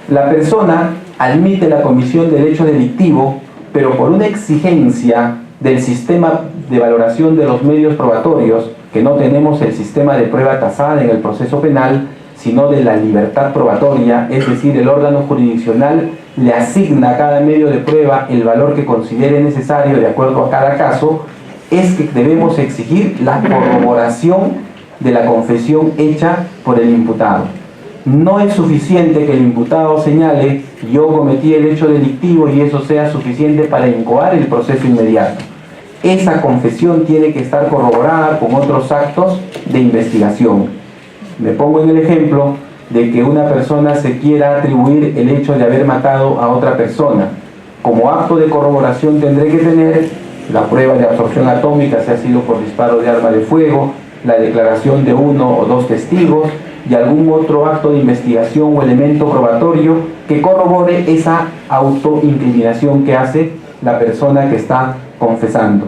La persona admite la comisión del hecho delictivo, pero por una exigencia del sistema de valoración de los medios probatorios, que no tenemos el sistema de prueba tasada en el proceso penal, sino de la libertad probatoria, es decir, el órgano jurisdiccional le asigna a cada medio de prueba el valor que considere necesario de acuerdo a cada caso, es que debemos exigir la corroboración de la confesión hecha por el imputado. No es suficiente que el imputado señale yo cometí el hecho delictivo y eso sea suficiente para incoar el proceso inmediato. Esa confesión tiene que estar corroborada con otros actos de investigación. Me pongo en el ejemplo de que una persona se quiera atribuir el hecho de haber matado a otra persona. Como acto de corroboración tendré que tener la prueba de absorción atómica, si ha sido por disparo de arma de fuego, la declaración de 1 o 2 testigos y algún otro acto de investigación o elemento probatorio que corrobore esa autoincriminación que hace la persona que está confesando.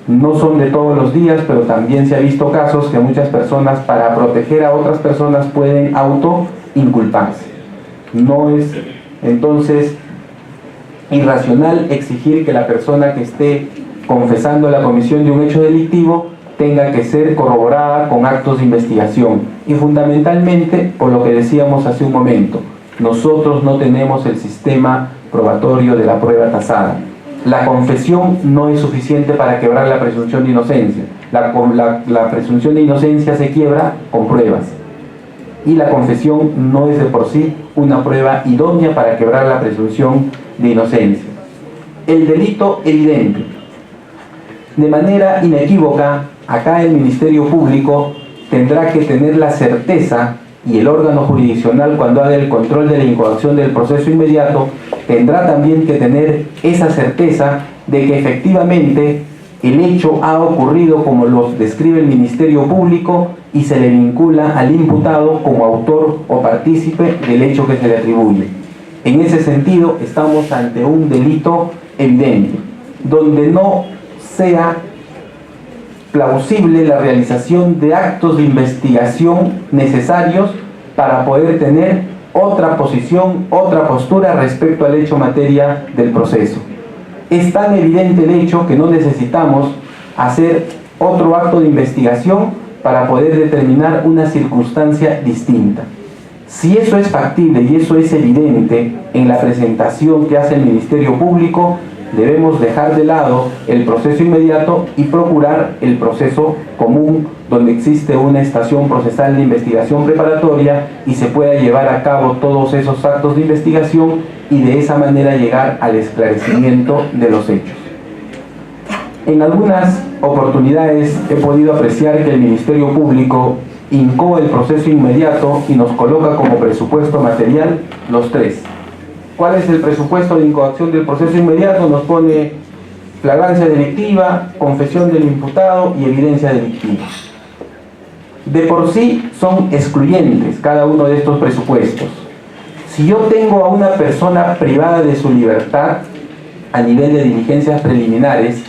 No son de todos los días, pero también se ha visto casos que muchas personas, para proteger a otras personas, pueden autoinculparse. No es entonces irracional exigir que la persona que esté confesando la comisión de un hecho delictivo tenga que ser corroborada con actos de investigación. Y fundamentalmente, por lo que decíamos hace un momento, nosotros no tenemos el sistema probatorio de la prueba tasada. La confesión no es suficiente para quebrar la presunción de inocencia. La presunción de inocencia se quiebra con pruebas. Y la confesión no es de por sí una prueba idónea para quebrar la presunción de inocencia. El delito evidente. De manera inequívoca, acá el Ministerio Público tendrá que tener la certeza, y el órgano jurisdiccional, cuando haga el control de la incoación del proceso inmediato, tendrá también que tener esa certeza de que efectivamente el hecho ha ocurrido como lo describe el Ministerio Público y se le vincula al imputado como autor o partícipe del hecho que se le atribuye. En ese sentido, estamos ante un delito evidente, donde no sea plausible la realización de actos de investigación necesarios para poder tener otra posición, otra postura respecto al hecho materia del proceso. Es tan evidente el hecho que no necesitamos hacer otro acto de investigación para poder determinar una circunstancia distinta. Si eso es factible y eso es evidente en la presentación que hace el Ministerio Público, debemos dejar de lado el proceso inmediato y procurar el proceso común, donde existe una estación procesal de investigación preparatoria y se pueda llevar a cabo todos esos actos de investigación y de esa manera llegar al esclarecimiento de los hechos. En algunas oportunidades he podido apreciar que el Ministerio Público incoa el proceso inmediato y nos coloca como presupuesto material los 3. ¿Cuál es el presupuesto de incoación del proceso inmediato? Nos pone flagrancia delictiva, confesión del imputado y evidencia delictiva. De por sí son excluyentes cada uno de estos presupuestos. Si yo tengo a una persona privada de su libertad a nivel de diligencias preliminares,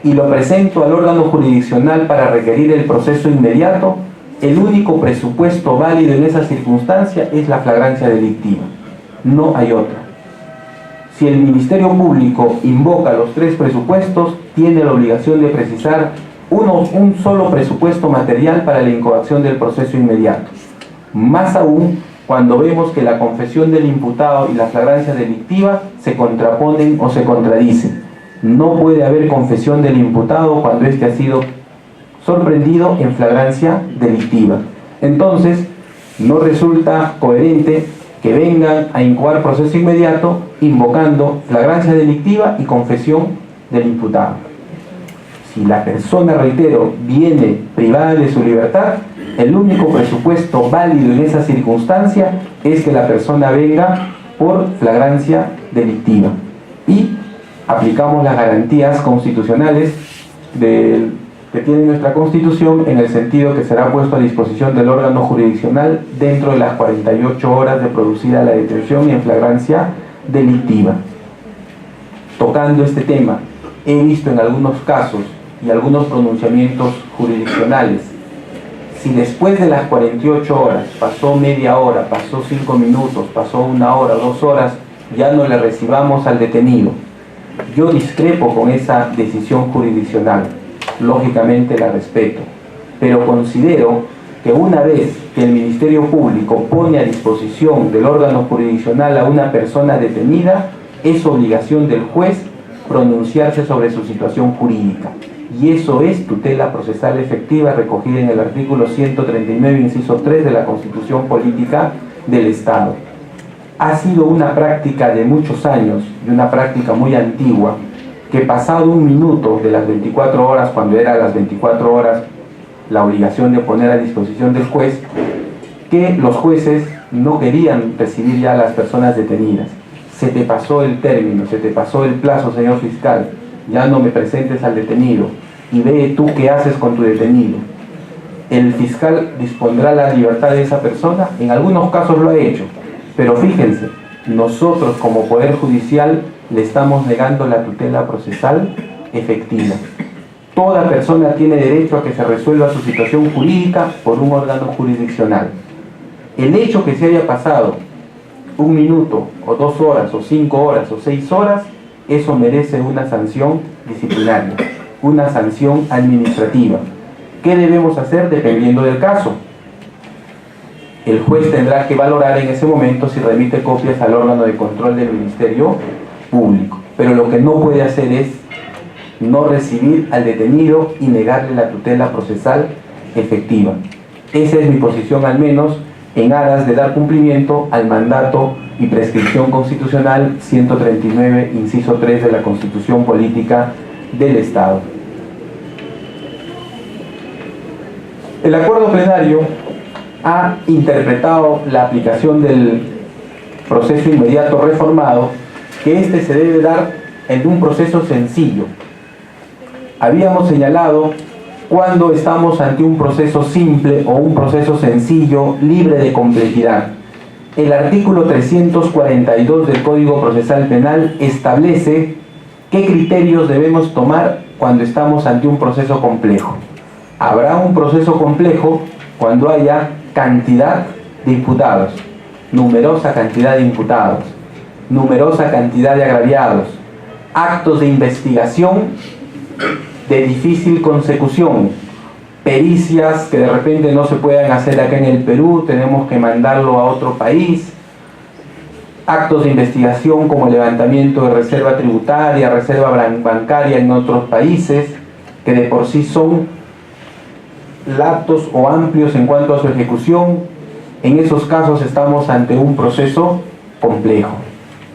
y lo presento al órgano jurisdiccional para requerir el proceso inmediato, el único presupuesto válido en esa circunstancia es la flagrancia delictiva. No hay otra. Si el Ministerio Público invoca los 3 presupuestos, tiene la obligación de precisar un solo presupuesto material para la incoación del proceso inmediato. Más aún cuando vemos que la confesión del imputado y la flagrancia delictiva se contraponen o se contradicen. No puede haber confesión del imputado cuando éste ha sido sorprendido en flagrancia delictiva. Entonces, no resulta coherente que vengan a incoar proceso inmediato invocando flagrancia delictiva y confesión del imputado. Si la persona, reitero, viene privada de su libertad, el único presupuesto válido en esa circunstancia es que la persona venga por flagrancia delictiva. Y aplicamos las garantías constitucionales que tiene nuestra Constitución, en el sentido que será puesto a disposición del órgano jurisdiccional dentro de las 48 horas de producida la detención y en flagrancia delictiva. Tocando este tema, he visto en algunos casos y algunos pronunciamientos jurisdiccionales, si después de las 48 horas pasó media hora, pasó 5 minutos, pasó 1 hora, 2 horas, ya no le recibamos al detenido. Yo discrepo con esa decisión jurisdiccional. Lógicamente la respeto, pero considero que una vez que el Ministerio Público pone a disposición del órgano jurisdiccional a una persona detenida, es obligación del juez pronunciarse sobre su situación jurídica. Y eso es tutela procesal efectiva recogida en el artículo 139, inciso 3 de la Constitución Política del Estado. Ha sido una práctica de muchos años y una práctica muy antigua que pasado 1 minuto de las 24 horas, cuando era las 24 horas la obligación de poner a disposición del juez, que los jueces no querían recibir ya a las personas detenidas. Se te pasó el término, se te pasó el plazo, señor fiscal, ya no me presentes al detenido y ve tú qué haces con tu detenido. El fiscal dispondrá la libertad de esa persona, en algunos casos lo ha hecho, pero fíjense, nosotros como Poder Judicial le estamos negando la tutela procesal efectiva. Toda persona tiene derecho a que se resuelva su situación jurídica por un órgano jurisdiccional. El hecho que se haya pasado 1 minuto, o 2 horas, o 5 horas, o 6 horas, eso merece una sanción disciplinaria, una sanción administrativa. ¿Qué debemos hacer dependiendo del caso? El juez tendrá que valorar en ese momento si remite copias al órgano de control del Ministerio Público. Pero lo que no puede hacer es no recibir al detenido y negarle la tutela procesal efectiva. Esa es mi posición, al menos en aras de dar cumplimiento al mandato y prescripción constitucional 139, inciso 3 de la Constitución Política del Estado. El acuerdo plenario ha interpretado la aplicación del proceso inmediato reformado, que este se debe dar en un proceso sencillo. Habíamos señalado cuando estamos ante un proceso simple o un proceso sencillo, libre de complejidad. El artículo 342 del Código Procesal Penal establece qué criterios debemos tomar cuando estamos ante un proceso complejo. Habrá un proceso complejo cuando haya cantidad de imputados, numerosa cantidad de imputados, numerosa cantidad de agraviados, actos de investigación de difícil consecución, pericias que de repente no se puedan hacer acá en el Perú, tenemos que mandarlo a otro país, actos de investigación como levantamiento de reserva tributaria, reserva bancaria en otros países, que de por sí son latos o amplios en cuanto a su ejecución. En esos casos estamos ante un proceso complejo.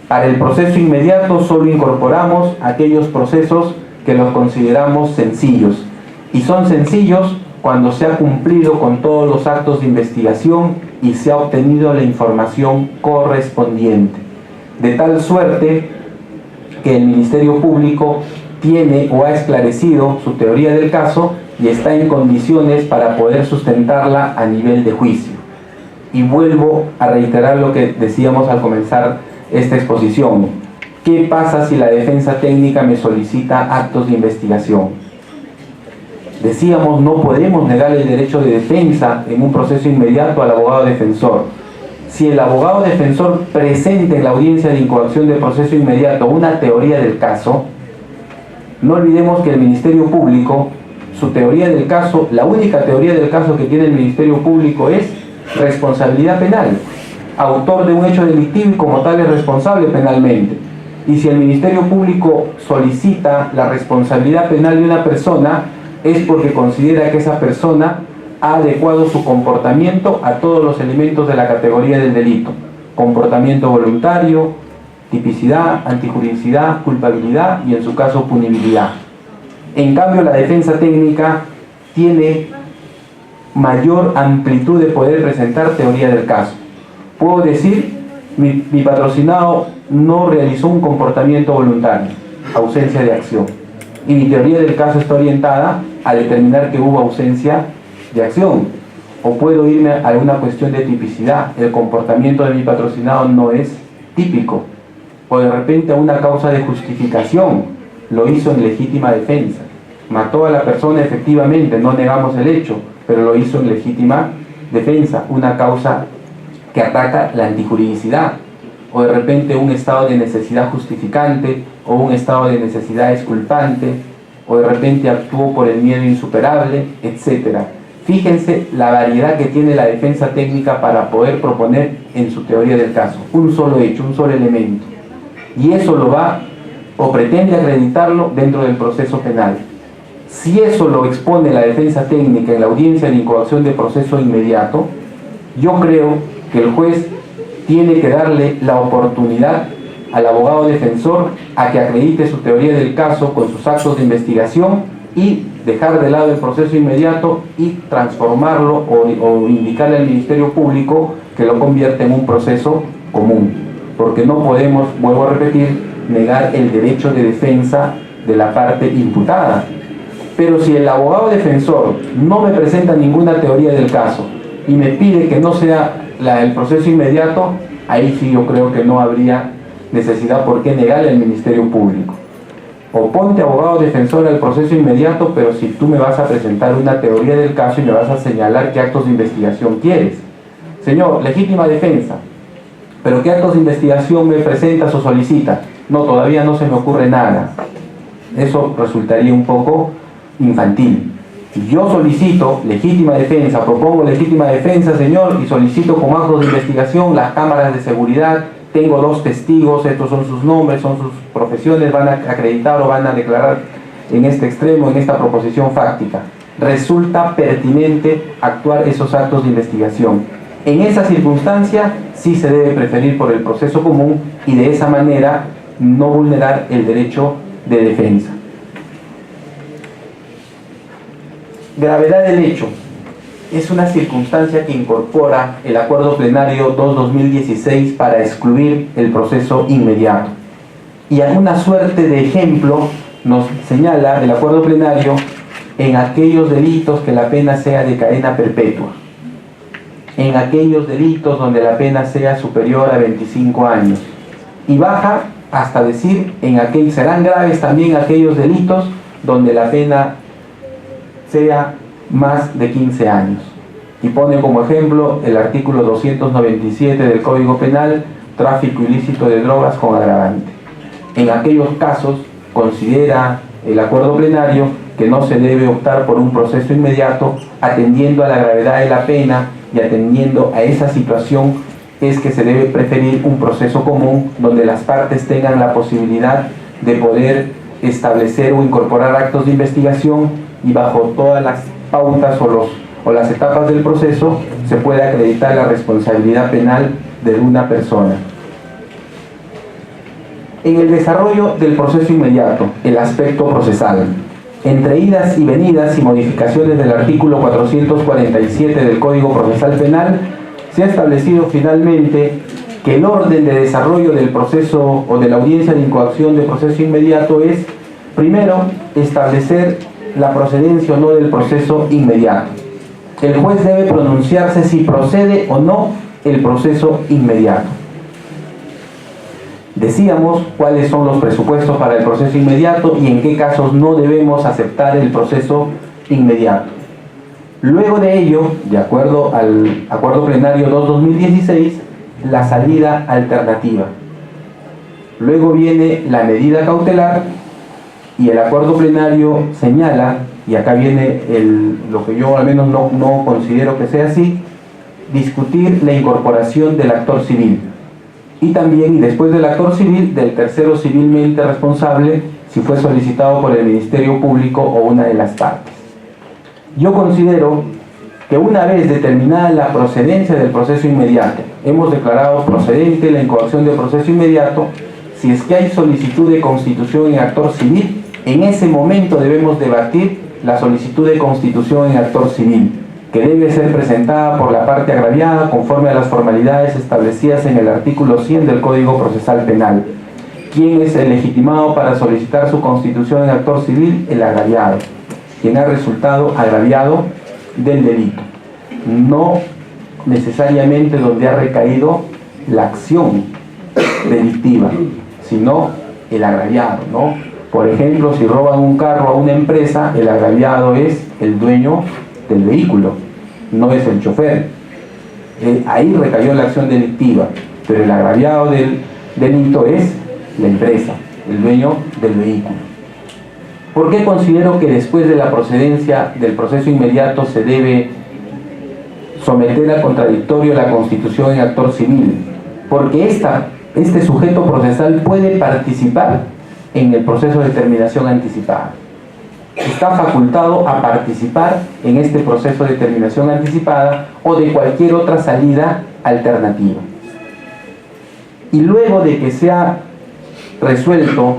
Para el proceso inmediato solo incorporamos aquellos procesos que los consideramos sencillos, y son sencillos cuando se ha cumplido con todos los actos de investigación y se ha obtenido la información correspondiente, de tal suerte que el Ministerio Público tiene o ha esclarecido su teoría del caso y está en condiciones para poder sustentarla a nivel de juicio. Y vuelvo a reiterar lo que decíamos al comenzar esta exposición. ¿Qué pasa si la defensa técnica me solicita actos de investigación? Decíamos, no podemos negar el derecho de defensa en un proceso inmediato al abogado defensor. Si el abogado defensor presenta en la audiencia de incoación de proceso inmediato una teoría del caso, no olvidemos que el Ministerio Público, su teoría del caso, la única teoría del caso que tiene el Ministerio Público es responsabilidad penal. Autor de un hecho delictivo y como tal es responsable penalmente. Y si el Ministerio Público solicita la responsabilidad penal de una persona, es porque considera que esa persona ha adecuado su comportamiento a todos los elementos de la categoría del delito. Comportamiento voluntario, tipicidad, antijuridicidad, culpabilidad y en su caso punibilidad. En cambio, la defensa técnica tiene mayor amplitud de poder presentar teoría del caso. Puedo decir, mi patrocinado no realizó un comportamiento voluntario, ausencia de acción. Y mi teoría del caso está orientada a determinar que hubo ausencia de acción. O puedo irme a alguna cuestión de tipicidad, el comportamiento de mi patrocinado no es típico. O de repente a una causa de justificación, lo hizo en legítima defensa. Mató a la persona efectivamente, no negamos el hecho, pero lo hizo en legítima defensa, una causa que ataca la antijuridicidad. O de repente un estado de necesidad justificante, o un estado de necesidad exculpante, o de repente actuó por el miedo insuperable, etc. Fíjense la variedad que tiene la defensa técnica para poder proponer en su teoría del caso. Un solo hecho, un solo elemento. Y eso lo va o pretende acreditarlo dentro del proceso penal. Si eso lo expone la defensa técnica en la audiencia de incoación de proceso inmediato, yo creo que el juez tiene que darle la oportunidad al abogado defensor a que acredite su teoría del caso con sus actos de investigación y dejar de lado el proceso inmediato y transformarlo o indicarle al Ministerio Público que lo convierta en un proceso común. Porque no podemos, vuelvo a repetir, negar el derecho de defensa de la parte imputada. Pero si el abogado defensor no me presenta ninguna teoría del caso y me pide que no sea el proceso inmediato, ahí sí yo creo que no habría necesidad por qué negarle al Ministerio Público. O ponte abogado defensor al proceso inmediato, pero si tú me vas a presentar una teoría del caso y me vas a señalar qué actos de investigación quieres. Señor, legítima defensa, pero ¿qué actos de investigación me presentas o solicitas? No, todavía no se me ocurre nada. Eso resultaría un poco infantil. Yo solicito legítima defensa, propongo legítima defensa, señor, y solicito como actos de investigación las cámaras de seguridad. Tengo 2 testigos, estos son sus nombres, son sus profesiones, van a acreditar o van a declarar en este extremo, en esta proposición fáctica. Resulta pertinente actuar esos actos de investigación. En esa circunstancia sí se debe preferir por el proceso común y de esa manera no vulnerar el derecho de defensa. Gravedad del hecho. Es una circunstancia que incorpora el Acuerdo Plenario 2-2016 para excluir el proceso inmediato. Y alguna suerte de ejemplo nos señala el Acuerdo Plenario en aquellos delitos que la pena sea de cadena perpetua, en aquellos delitos donde la pena sea superior a 25 años, y baja hasta decir, serán graves también aquellos delitos donde la pena sea más de 15 años. Y pone como ejemplo el artículo 297 del Código Penal, tráfico ilícito de drogas con agravante. En aquellos casos considera el acuerdo plenario que no se debe optar por un proceso inmediato, atendiendo a la gravedad de la pena y atendiendo a esa situación es que se debe preferir un proceso común donde las partes tengan la posibilidad de poder establecer o incorporar actos de investigación y bajo todas las pautas o las etapas del proceso se puede acreditar la responsabilidad penal de una persona. En el desarrollo del proceso inmediato, el aspecto procesal, entre idas y venidas y modificaciones del artículo 447 del Código Procesal Penal, se ha establecido finalmente que el orden de desarrollo del proceso o de la audiencia de incoación de proceso inmediato es, primero, establecer la procedencia o no del proceso inmediato. El juez debe pronunciarse si procede o no el proceso inmediato. Decíamos cuáles son los presupuestos para el proceso inmediato y en qué casos no debemos aceptar el proceso inmediato. Luego de ello, de acuerdo al Acuerdo Plenario 2/2016, la salida alternativa. Luego viene la medida cautelar y el Acuerdo Plenario señala, y acá viene lo que yo al menos no considero que sea así, discutir la incorporación del actor civil. Y también, después del actor civil, del tercero civilmente responsable, si fue solicitado por el Ministerio Público o una de las partes. Yo considero que una vez determinada la procedencia del proceso inmediato, hemos declarado procedente la incoación del proceso inmediato, si es que hay solicitud de constitución en actor civil, en ese momento debemos debatir la solicitud de constitución en actor civil, que debe ser presentada por la parte agraviada conforme a las formalidades establecidas en el artículo 100 del Código Procesal Penal. ¿Quién es el legitimado para solicitar su constitución en actor civil? El agraviado, quien ha resultado agraviado del delito, no necesariamente donde ha recaído la acción delictiva, sino el agraviado, ¿no? Por ejemplo, si roban un carro a una empresa, el agraviado es el dueño del vehículo, no es el chofer. Ahí recayó la acción delictiva, pero el agraviado del delito es la empresa, el dueño del vehículo. ¿Por qué considero que después de la procedencia del proceso inmediato se debe someter a contradictorio la constitución en actor civil? Porque este sujeto procesal puede participar en el proceso de terminación anticipada. Está facultado a participar en este proceso de terminación anticipada o de cualquier otra salida alternativa. Y luego de que se ha resuelto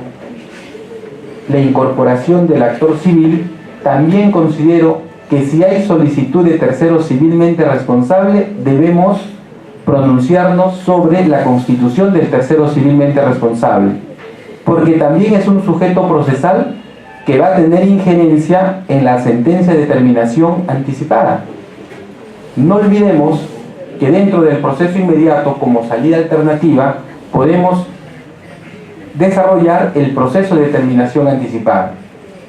la incorporación del actor civil, también considero que si hay solicitud de tercero civilmente responsable, debemos pronunciarnos sobre la constitución del tercero civilmente responsable, porque también es un sujeto procesal que va a tener injerencia en la sentencia de terminación anticipada. No olvidemos que dentro del proceso inmediato, como salida alternativa, podemos desarrollar el proceso de terminación anticipada,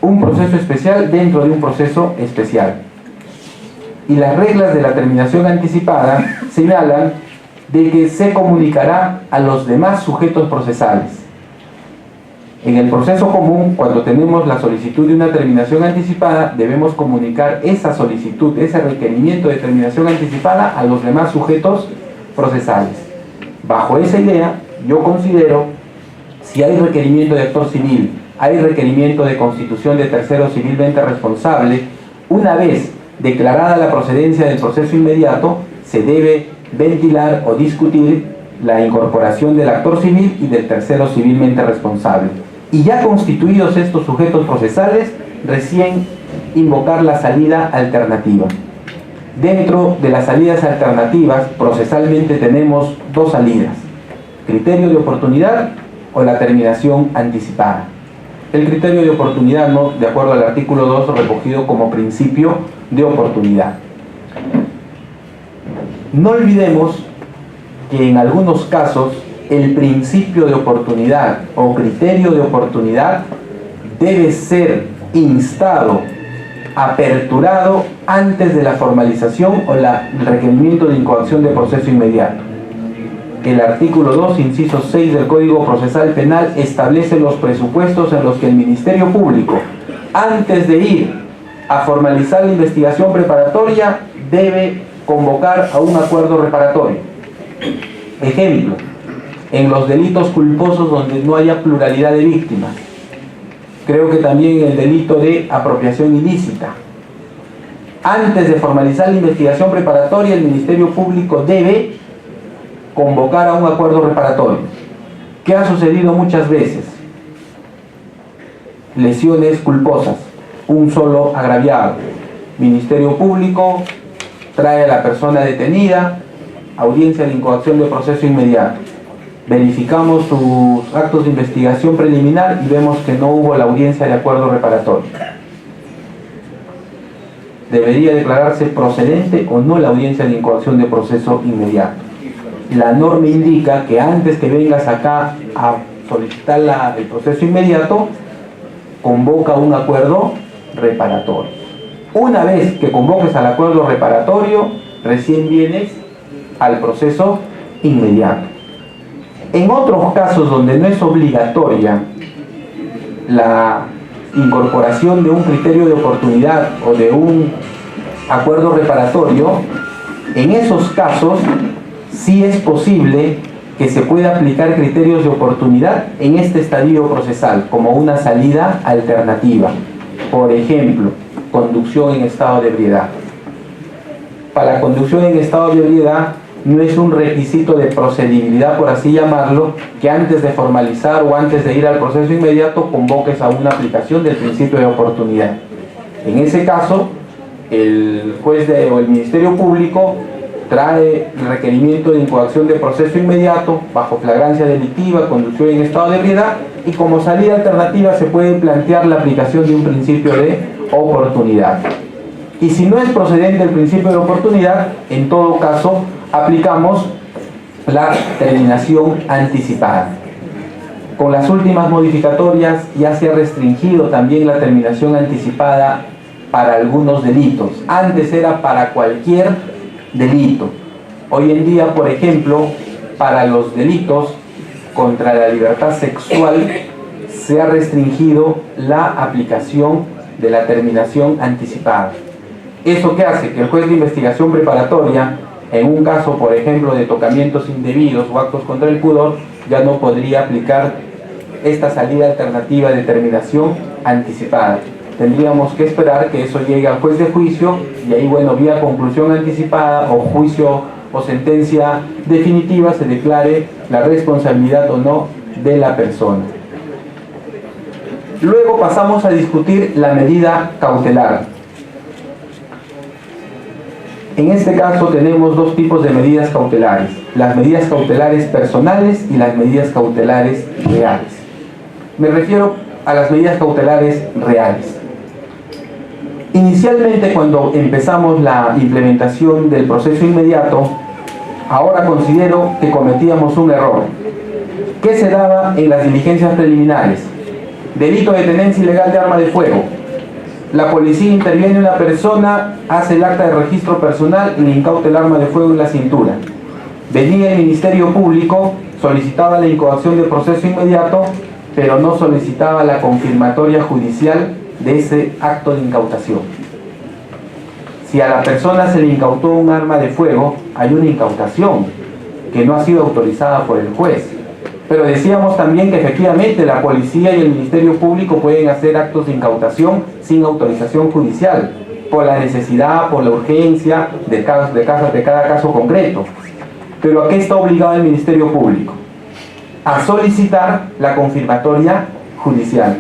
un proceso especial dentro de un proceso especial. Y las reglas de la terminación anticipada señalan de que se comunicará a los demás sujetos procesales. En el proceso común, cuando tenemos la solicitud de una terminación anticipada, debemos comunicar esa solicitud, ese requerimiento de terminación anticipada a los demás sujetos procesales. Bajo esa idea, yo considero, si hay requerimiento de actor civil, hay requerimiento de constitución de tercero civilmente responsable, una vez declarada la procedencia del proceso inmediato, se debe ventilar o discutir la incorporación del actor civil y del tercero civilmente responsable. Y ya constituidos estos sujetos procesales, recién invocar la salida alternativa. Dentro de las salidas alternativas, procesalmente tenemos dos salidas: criterio de oportunidad o la terminación anticipada. El criterio de oportunidad, ¿no?, de acuerdo al artículo 2, recogido como principio de oportunidad. No olvidemos que en algunos casos el principio de oportunidad o criterio de oportunidad debe ser instado, aperturado antes de la formalización o el requerimiento de incoación de proceso inmediato. El artículo 2, inciso 6 del Código Procesal Penal establece los presupuestos en los que el Ministerio Público, antes de ir a formalizar la investigación preparatoria, debe convocar a un acuerdo reparatorio. Ejemplo, en los delitos culposos donde no haya pluralidad de víctimas. Creo que también el delito de apropiación ilícita. Antes de formalizar la investigación preparatoria, el Ministerio Público debe convocar a un acuerdo reparatorio. ¿Qué ha sucedido muchas veces? Lesiones culposas, un solo agraviado. Ministerio Público trae a la persona detenida, audiencia de incoación de proceso inmediato. Verificamos sus actos de investigación preliminar y vemos que no hubo la audiencia de acuerdo reparatorio. ¿Debería declararse procedente o no la audiencia de incoación de proceso inmediato? la norma indica que antes que vengas acá a solicitar el proceso inmediato, convoca un acuerdo reparatorio. Una vez que convoques al acuerdo reparatorio, recién vienes al proceso inmediato. En otros casos donde no es obligatoria la incorporación de un criterio de oportunidad o de un acuerdo reparatorio, en esos casos sí es posible que se pueda aplicar criterios de oportunidad en este estadio procesal como una salida alternativa. Por ejemplo, conducción en estado de ebriedad. Para la conducción en estado de ebriedad no es un requisito de procedibilidad, por así llamarlo, que antes de formalizar o antes de ir al proceso inmediato convoques a una aplicación del principio de oportunidad. En ese caso, el juez o el Ministerio Público trae el requerimiento de incoación de proceso inmediato bajo flagrancia delictiva, conducción en estado de ebriedad, y como salida alternativa se puede plantear la aplicación de un principio de oportunidad. Y si no es procedente el principio de oportunidad, en todo caso aplicamos la terminación anticipada. Con las últimas modificatorias ya se ha restringido también la terminación anticipada para algunos delitos. Antes era para cualquier delito. Hoy en día, por ejemplo, para los delitos contra la libertad sexual se ha restringido la aplicación de la terminación anticipada. ¿Eso qué hace? Que el juez de investigación preparatoria, en un caso, por ejemplo, de tocamientos indebidos o actos contra el pudor, ya no podría aplicar esta salida alternativa de terminación anticipada. Tendríamos que esperar que eso llegue al juez de juicio y ahí, bueno, vía conclusión anticipada o juicio o sentencia definitiva se declare la responsabilidad o no de la persona. Luego pasamos a discutir la medida cautelar. En este caso tenemos dos tipos de medidas cautelares: las medidas cautelares personales y las medidas cautelares reales. Me refiero a las medidas cautelares reales. Inicialmente, cuando empezamos la implementación del proceso inmediato, ahora considero que cometíamos un error. ¿Qué se daba en las diligencias preliminares? Delito de tenencia ilegal de arma de fuego. La policía interviene en una persona, hace el acta de registro personal y le incauta el arma de fuego en la cintura. Venía el Ministerio Público, solicitaba la incoación de proceso inmediato, pero no solicitaba la confirmatoria judicial de ese acto de incautación. Si a la persona se le incautó un arma de fuego, hay una incautación que no ha sido autorizada por el juez. Pero decíamos también que efectivamente la policía y el Ministerio Público pueden hacer actos de incautación sin autorización judicial, por la necesidad, por la urgencia de cada caso concreto. Pero ¿a qué está obligado el Ministerio Público? A solicitar la confirmatoria judicial.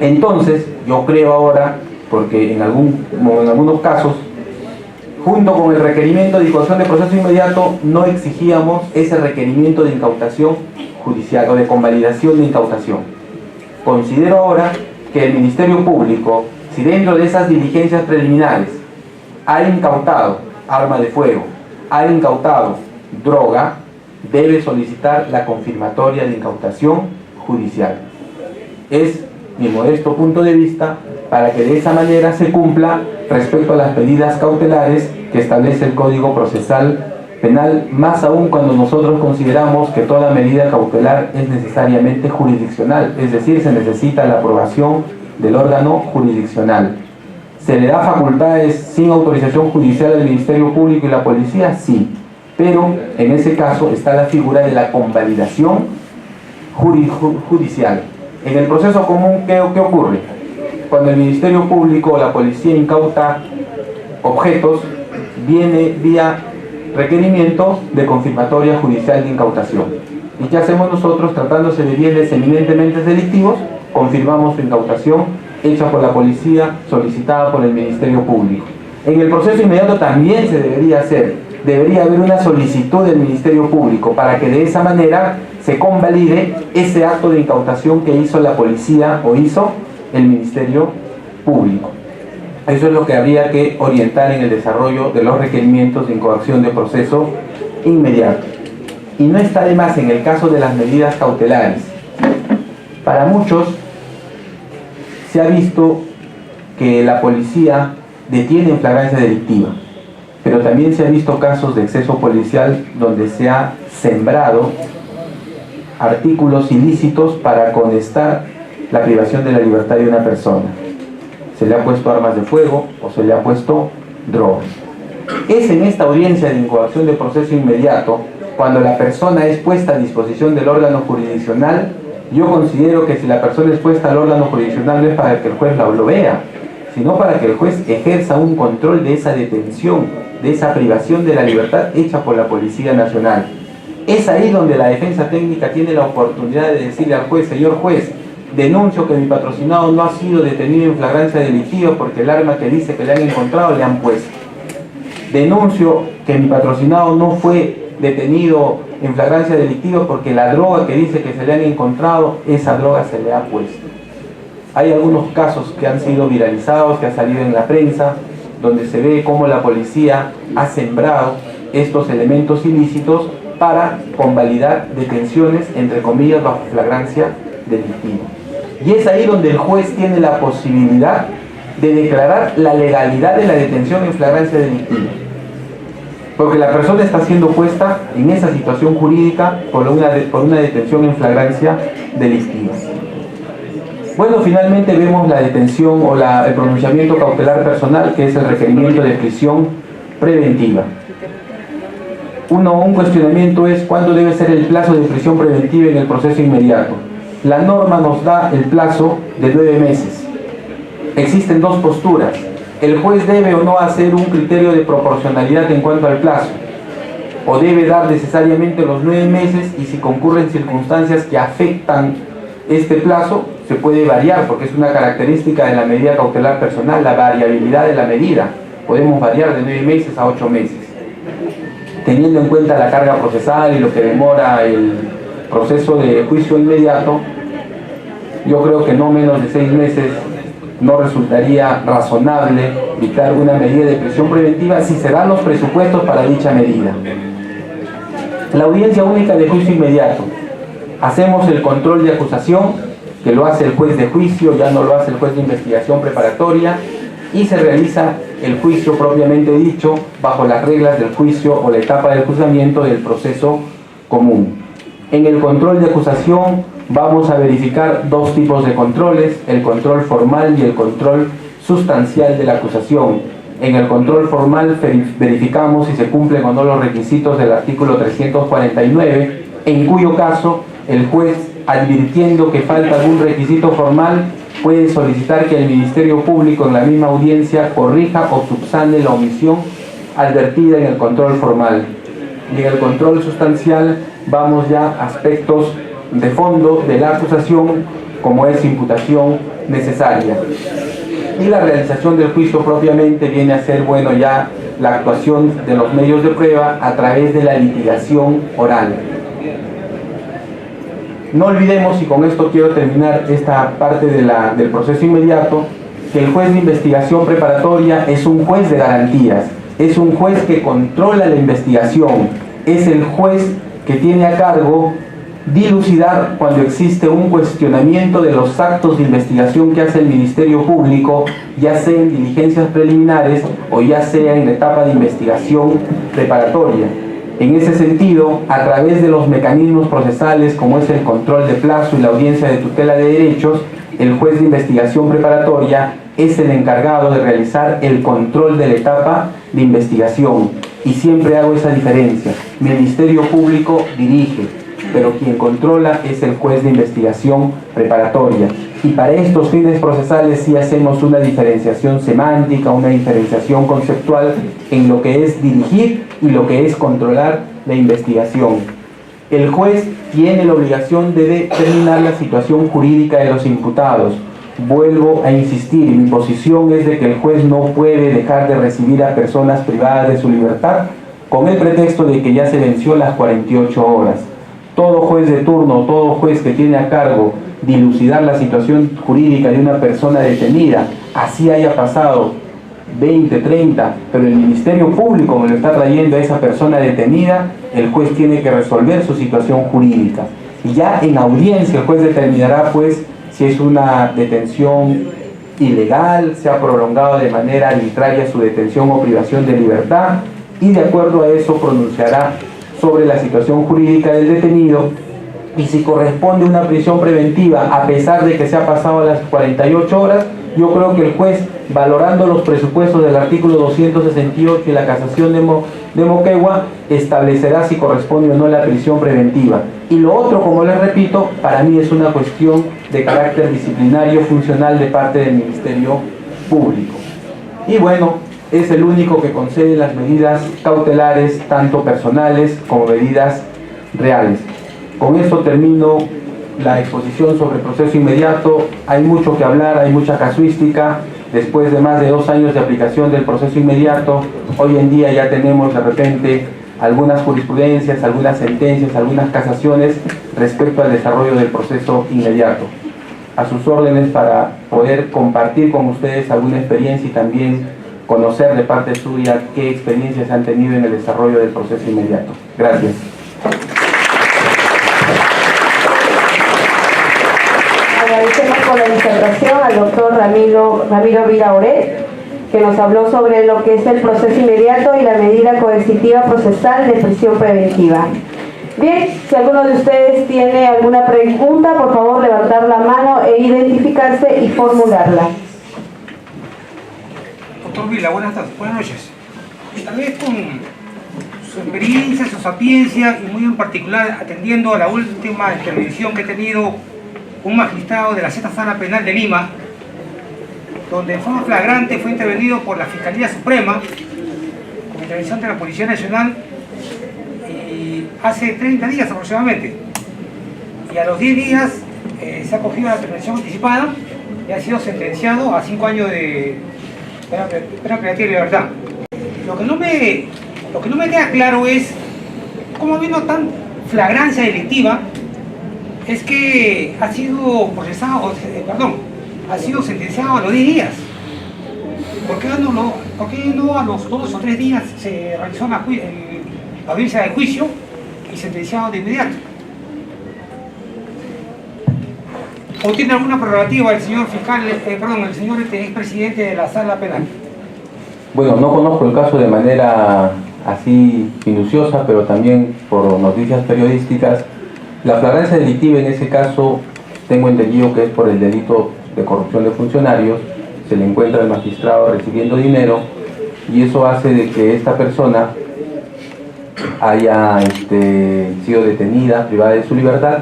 Entonces, yo creo ahora, porque en algunos casos, junto con el requerimiento de incoación de proceso inmediato, no exigíamos ese requerimiento de incautación judicial o de convalidación de incautación. Considero ahora que el Ministerio Público, si dentro de esas diligencias preliminares ha incautado arma de fuego, ha incautado droga, debe solicitar la confirmatoria de incautación judicial. Es mi modesto punto de vista para que de esa manera se cumpla respecto a las medidas cautelares que establece el Código Procesal Penal, más aún cuando nosotros consideramos que toda medida cautelar es necesariamente jurisdiccional, es decir, se necesita la aprobación del órgano jurisdiccional. ¿Se le da facultades sin autorización judicial al Ministerio Público y la Policía? Sí, pero en ese caso está la figura de la convalidación judicial. En el proceso común, ¿qué ocurre? Cuando el Ministerio Público o la Policía incauta objetos, viene vía requerimiento de confirmatoria judicial de incautación. ¿Y qué hacemos nosotros? Tratándose de bienes eminentemente delictivos, confirmamos su incautación hecha por la Policía, solicitada por el Ministerio Público. En el proceso inmediato también se debería hacer. Debería haber una solicitud del Ministerio Público para que de esa manera se convalide ese acto de incautación que hizo la Policía o hizo el Ministerio Público. Eso es lo que habría que orientar en el desarrollo de los requerimientos de incoación de proceso inmediato. Y no está de más en el caso de las medidas cautelares. Para muchos se ha visto que la policía detiene en flagrancia delictiva, pero también se han visto casos de exceso policial donde se ha sembrado artículos ilícitos para conestar la privación de la libertad de una persona. Se le ha puesto armas de fuego o se le ha puesto drogas. Es en esta audiencia de incoación de proceso inmediato cuando la persona es puesta a disposición del órgano jurisdiccional. Yo considero que si la persona es puesta al órgano jurisdiccional no es para que el juez lo vea, sino para que el juez ejerza un control de esa detención, de esa privación de la libertad hecha por la Policía Nacional. Es ahí donde la defensa técnica tiene la oportunidad de decirle al juez: señor juez, denuncio que mi patrocinado no ha sido detenido en flagrancia delictiva porque el arma que dice que le han encontrado le han puesto. Denuncio que mi patrocinado no fue detenido en flagrancia delictiva porque la droga que dice que se le han encontrado, esa droga se le ha puesto. Hay algunos casos que han sido viralizados, que han salido en la prensa, donde se ve cómo la policía ha sembrado estos elementos ilícitos para convalidar detenciones, entre comillas, bajo flagrancia delictiva. Y es ahí donde el juez tiene la posibilidad de declarar la legalidad de la detención en flagrancia delictiva, porque la persona está siendo puesta en esa situación jurídica por una detención en flagrancia delictiva. Bueno, finalmente vemos la detención o el pronunciamiento cautelar personal, que es el requerimiento de prisión preventiva. Un cuestionamiento es: ¿cuándo debe ser el plazo de prisión preventiva en el proceso inmediato? La norma nos da el plazo de 9 meses. Existen dos posturas. El juez debe o no hacer un criterio de proporcionalidad en cuanto al plazo, o debe dar necesariamente los 9 meses, y si concurren circunstancias que afectan este plazo, se puede variar, porque es una característica de la medida cautelar personal, la variabilidad de la medida. Podemos variar de 9 meses a 8 meses. Teniendo en cuenta la carga procesal y lo que demora el proceso de juicio inmediato, yo creo que no menos de 6 meses no resultaría razonable dictar una medida de prisión preventiva si se dan los presupuestos para dicha medida. La audiencia única de juicio inmediato. Hacemos el control de acusación, que lo hace el juez de juicio, ya no lo hace el juez de investigación preparatoria, y se realiza el juicio propiamente dicho bajo las reglas del juicio o la etapa del juzgamiento del proceso común. En el control de acusación vamos a verificar dos tipos de controles: el control formal y el control sustancial de la acusación. En el control formal verificamos si se cumplen o no los requisitos del artículo 349, en cuyo caso el juez, advirtiendo que falta algún requisito formal, puede solicitar que el Ministerio Público en la misma audiencia corrija o subsane la omisión advertida en el control formal. Y en el control sustancial vamos ya a aspectos de fondo de la acusación, como es imputación necesaria. Y la realización del juicio propiamente viene a ser, bueno, ya la actuación de los medios de prueba a través de la litigación oral. No olvidemos, y con esto quiero terminar esta parte del proceso inmediato, que el juez de investigación preparatoria es un juez de garantías, es un juez que controla la investigación, es el juez que tiene a cargo dilucidar cuando existe un cuestionamiento de los actos de investigación que hace el Ministerio Público, ya sea en diligencias preliminares o ya sea en la etapa de investigación preparatoria. En ese sentido, a través de los mecanismos procesales como es el control de plazo y la audiencia de tutela de derechos, el juez de investigación preparatoria es el encargado de realizar el control de la etapa de investigación. Y siempre hago esa diferencia: Ministerio Público dirige, pero quien controla es el juez de investigación preparatoria. Y para estos fines procesales sí hacemos una diferenciación semántica, una diferenciación conceptual en lo que es dirigir y lo que es controlar la investigación. El juez tiene la obligación de determinar la situación jurídica de los imputados. Vuelvo a insistir, mi posición es de que el juez no puede dejar de recibir a personas privadas de su libertad con el pretexto de que ya se venció las 48 horas. Todo juez de turno, todo juez que tiene a cargo dilucidar la situación jurídica de una persona detenida, así haya pasado 20, 30, pero el Ministerio Público me lo está trayendo a esa persona detenida, el juez tiene que resolver su situación jurídica. Y ya en audiencia el juez determinará pues si es una detención ilegal, se ha prolongado de manera arbitraria su detención o privación de libertad, y de acuerdo a eso pronunciará sobre la situación jurídica del detenido y si corresponde una prisión preventiva a pesar de que se ha pasado las 48 horas. Yo creo que el juez, valorando los presupuestos del artículo 268 y la casación de Moquegua, establecerá si corresponde o no la prisión preventiva. Y lo otro, como les repito, para mí es una cuestión de carácter disciplinario funcional de parte del Ministerio Público. Y bueno, es el único que concede las medidas cautelares, tanto personales como medidas reales. Con esto termino la exposición sobre el proceso inmediato. Hay mucho que hablar, hay mucha casuística. Después de más de 2 años de aplicación del proceso inmediato, hoy en día ya tenemos de repente algunas jurisprudencias, algunas sentencias, algunas casaciones respecto al desarrollo del proceso inmediato. A sus órdenes para poder compartir con ustedes alguna experiencia y también conocer de parte suya qué experiencias han tenido en el desarrollo del proceso inmediato. Gracias. Agradecemos por la disertación al doctor Ramiro Viraoret, que nos habló sobre lo que es el proceso inmediato y la medida coercitiva procesal de prisión preventiva. Bien, si alguno de ustedes tiene alguna pregunta, por favor levantar la mano e identificarse y formularla. Doctor Vila, buenas noches. Tal vez con su experiencia, su sapiencia y muy en particular atendiendo a la última intervención que he tenido un magistrado de la Sexta Sala Penal de Lima, donde de forma flagrante fue intervenido por la Fiscalía Suprema con intervención de la Policía Nacional y hace 30 días aproximadamente, y a los 10 días se ha cogido la detención anticipada y ha sido sentenciado a 5 años de pena privativa de libertad. Lo que no me queda claro es cómo habiendo tan flagrancia delictiva es que ha sido procesado, ha sido sentenciado a los 10 días. ¿Por qué no a los 2 o 3 días se realizó la audiencia de juicio y sentenciado de inmediato? ¿O tiene alguna prerrogativa el señor fiscal, el señor expresidente de la Sala Penal? Bueno, no conozco el caso de manera así minuciosa, pero también por noticias periodísticas. La flagrancia delictiva en ese caso, tengo entendido que es por el delito de corrupción de funcionarios. Se le encuentra al magistrado recibiendo dinero y eso hace de que esta persona haya sido detenida, privada de su libertad.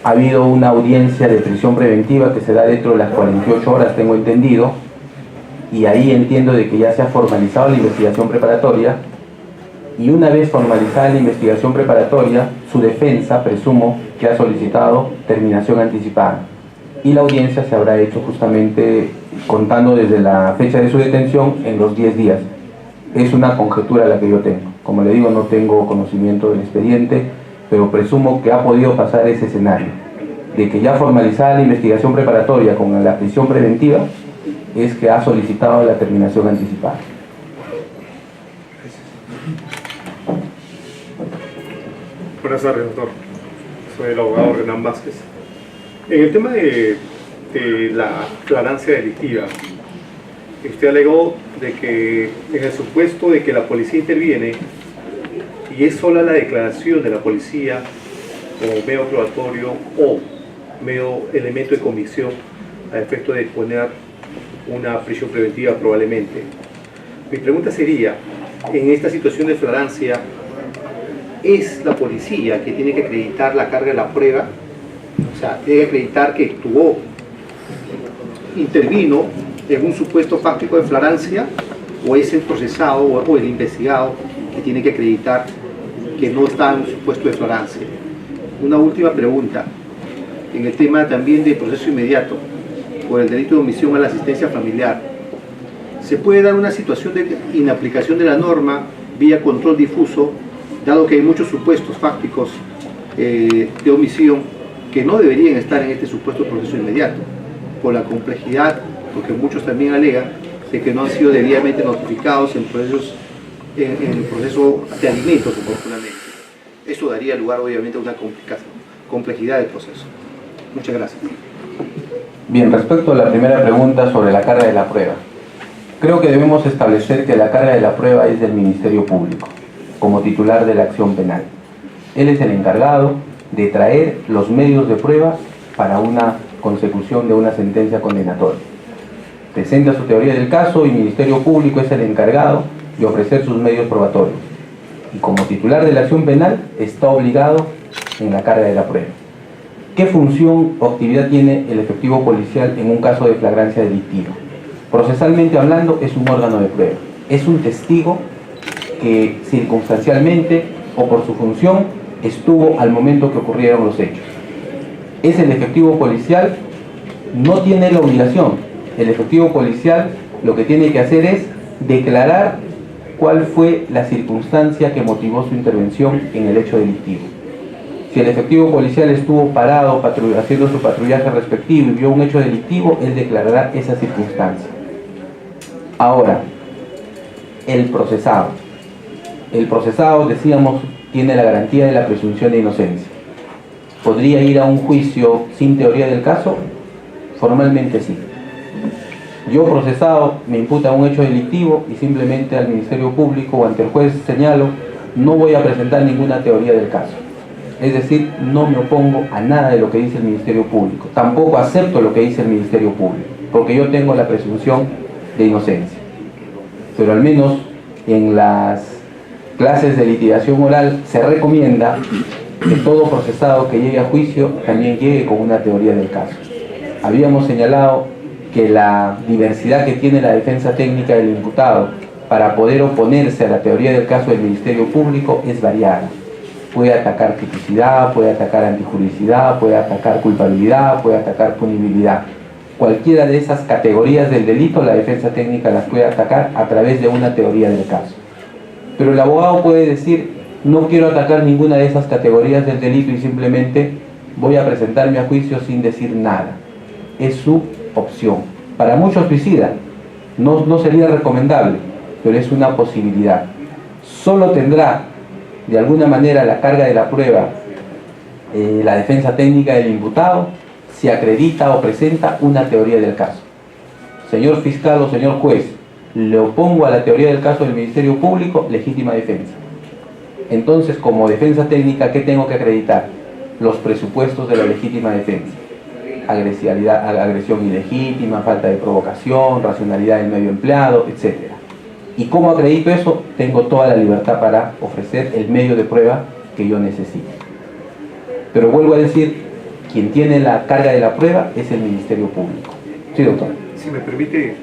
Ha habido una audiencia de prisión preventiva que se da dentro de las 48 horas, tengo entendido, y ahí entiendo de que ya se ha formalizado la investigación preparatoria, y una vez formalizada la investigación preparatoria, su defensa, presumo, que ha solicitado terminación anticipada, y la audiencia se habrá hecho justamente contando desde la fecha de su detención en los 10 días. Es una conjetura la que yo tengo. Como le digo, no tengo conocimiento del expediente, pero presumo que ha podido pasar ese escenario, de que ya formalizada la investigación preparatoria con la prisión preventiva, es que ha solicitado la terminación anticipada. Buenas tardes, doctor. Soy el abogado Renan Vázquez. En el tema de la flagrancia delictiva, usted alegó de que en el supuesto de que la policía interviene y es sola la declaración de la policía como medio probatorio o medio elemento de convicción a efecto de poner una prisión preventiva probablemente. Mi pregunta sería, en esta situación de flagrancia, ¿es la policía que tiene que acreditar la carga de la prueba? O sea, tiene que acreditar que actuó, intervino en un supuesto fáctico de flagrancia, o es el procesado o el investigado que tiene que acreditar que no está en un supuesto de flagrancia. Una última pregunta, en el tema también del proceso inmediato, por el delito de omisión a la asistencia familiar, ¿se puede dar una situación de inaplicación de la norma vía control difuso, dado que hay muchos supuestos fácticos de omisión que no deberían estar en este supuesto proceso inmediato, por la complejidad, porque muchos también alegan de que no han sido debidamente notificados en el proceso de alimentos oportunamente. Esto daría lugar obviamente a una complejidad del proceso. Muchas gracias. Bien, respecto a la primera pregunta sobre la carga de la prueba, creo que debemos establecer que la carga de la prueba es del Ministerio Público, como titular de la acción penal. Él es el encargado de traer los medios de prueba para una consecución de una sentencia condenatoria. Presenta su teoría del caso y el Ministerio Público es el encargado de ofrecer sus medios probatorios. Y como titular de la acción penal está obligado en la carga de la prueba. ¿Qué función o actividad tiene el efectivo policial en un caso de flagrancia delictiva? Procesalmente hablando, es un órgano de prueba. Es un testigo que circunstancialmente o por su función estuvo al momento que ocurrieron los hechos. Es el efectivo policial, no tiene la obligación. El efectivo policial lo que tiene que hacer es declarar cuál fue la circunstancia que motivó su intervención en el hecho delictivo. Si el efectivo policial estuvo parado haciendo su patrullaje respectivo y vio un hecho delictivo, él declarará esa circunstancia. Ahora, el procesado. El procesado, decíamos, tiene la garantía de la presunción de inocencia. ¿Podría ir a un juicio sin teoría del caso? Formalmente sí. Yo, procesado, me imputa un hecho delictivo y simplemente al Ministerio Público o ante el juez señalo, no voy a presentar ninguna teoría del caso. Es decir, no me opongo a nada de lo que dice el Ministerio Público. Tampoco acepto lo que dice el Ministerio Público, porque yo tengo la presunción de inocencia. Pero al menos en las clases de litigación oral se recomienda que todo procesado que llegue a juicio también llegue con una teoría del caso. Habíamos señalado que la diversidad que tiene la defensa técnica del imputado para poder oponerse a la teoría del caso del Ministerio Público es variada. Puede atacar tipicidad, puede atacar antijuricidad, puede atacar culpabilidad, puede atacar punibilidad. Cualquiera de esas categorías del delito, la defensa técnica las puede atacar a través de una teoría del caso. Pero el abogado puede decir, no quiero atacar ninguna de esas categorías del delito y simplemente voy a presentarme a juicio sin decir nada. Es su opción. Para muchos suicidas no sería recomendable, pero es una posibilidad. Solo tendrá de alguna manera la carga de la prueba la defensa técnica del imputado si acredita o presenta una teoría del caso. Señor fiscal o señor juez, le opongo a la teoría del caso del Ministerio Público, legítima defensa. Entonces, como defensa técnica, ¿qué tengo que acreditar? Los presupuestos de la legítima defensa. Agresión ilegítima, falta de provocación, racionalidad del medio empleado, etc. ¿Y cómo acredito eso? Tengo toda la libertad para ofrecer el medio de prueba que yo necesite. Pero vuelvo a decir, quien tiene la carga de la prueba es el Ministerio Público. Sí, doctor. Si me permite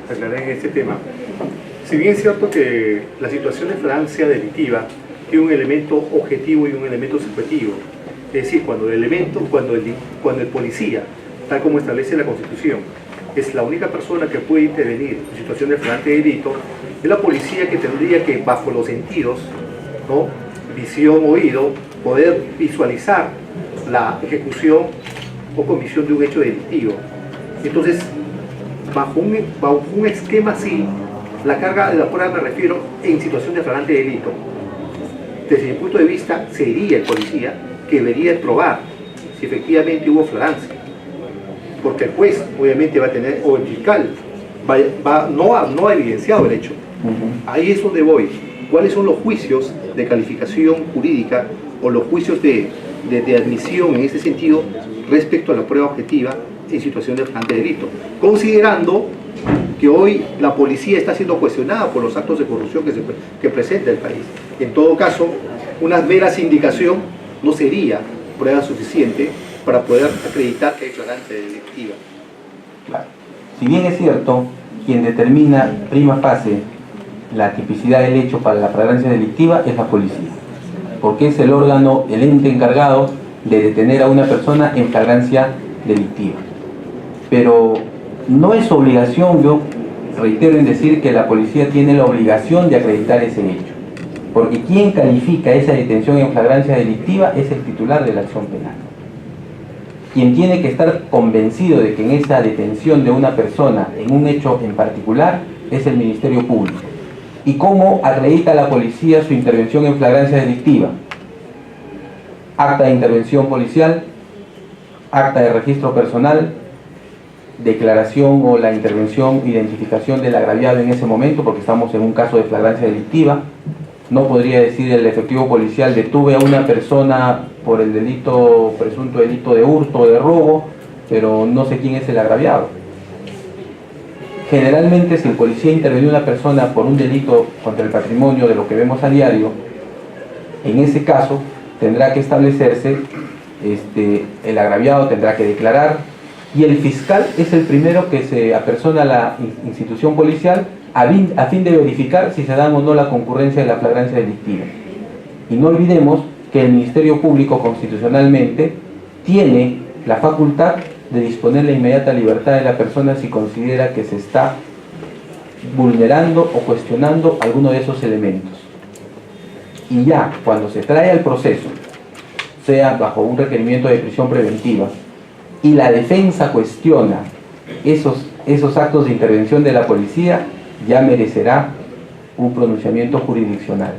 aclarar en este tema. Si bien es cierto que la situación de flagrancia delictiva tiene un elemento objetivo y un elemento subjetivo, es decir, cuando el policía, tal como establece la Constitución, es la única persona que puede intervenir en situación de flagrante delito, es la policía que tendría que, bajo los sentidos, ¿no?, visión, oído, poder visualizar la ejecución o comisión de un hecho delictivo. Entonces, bajo un esquema así, la carga de la prueba me refiero en situación de flagrante delito. Desde mi punto de vista, sería el policía que debería probar si efectivamente hubo flagrancia, porque el juez obviamente va a tener, o el fiscal no ha evidenciado el hecho. Ahí es donde voy. ¿Cuáles son los juicios de calificación jurídica o los juicios de admisión en ese sentido respecto a la prueba objetiva en situación de flagrante delito? Considerando que hoy la policía está siendo cuestionada por los actos de corrupción que presenta el país. En todo caso, una mera sindicación no sería prueba suficiente para poder acreditar que hay flagrancia delictiva. Claro. Si bien es cierto, quien determina prima facie la tipicidad del hecho para la flagrancia delictiva es la policía, porque es el órgano, el ente encargado de detener a una persona en flagrancia delictiva. Pero no es obligación, yo reitero en decir que la policía tiene la obligación de acreditar ese hecho, porque quien califica esa detención en flagrancia delictiva es el titular de la acción penal. Quien tiene que estar convencido de que en esa detención de una persona en un hecho en particular es el Ministerio Público. ¿Y cómo acredita la policía su intervención en flagrancia delictiva? Acta de intervención policial, acta de registro personal, declaración o la intervención, identificación del agraviado en ese momento, porque estamos en un caso de flagrancia delictiva. No podría decir el efectivo policial: detuve a una persona por el delito, presunto delito de hurto o de robo, pero no sé quién es el agraviado. Generalmente, si el policía intervenió a una persona por un delito contra el patrimonio, de lo que vemos a diario, en ese caso tendrá que establecerse, el agraviado tendrá que declarar, y el fiscal es el primero que se apersona a la institución policial a fin de verificar si se da o no la concurrencia de la flagrancia delictiva. Y no olvidemos que el Ministerio Público constitucionalmente tiene la facultad de disponer la inmediata libertad de la persona si considera que se está vulnerando o cuestionando alguno de esos elementos. Y ya cuando se trae al proceso, sea bajo un requerimiento de prisión preventiva, y la defensa cuestiona esos actos de intervención de la policía, ya merecerá un pronunciamiento jurisdiccional.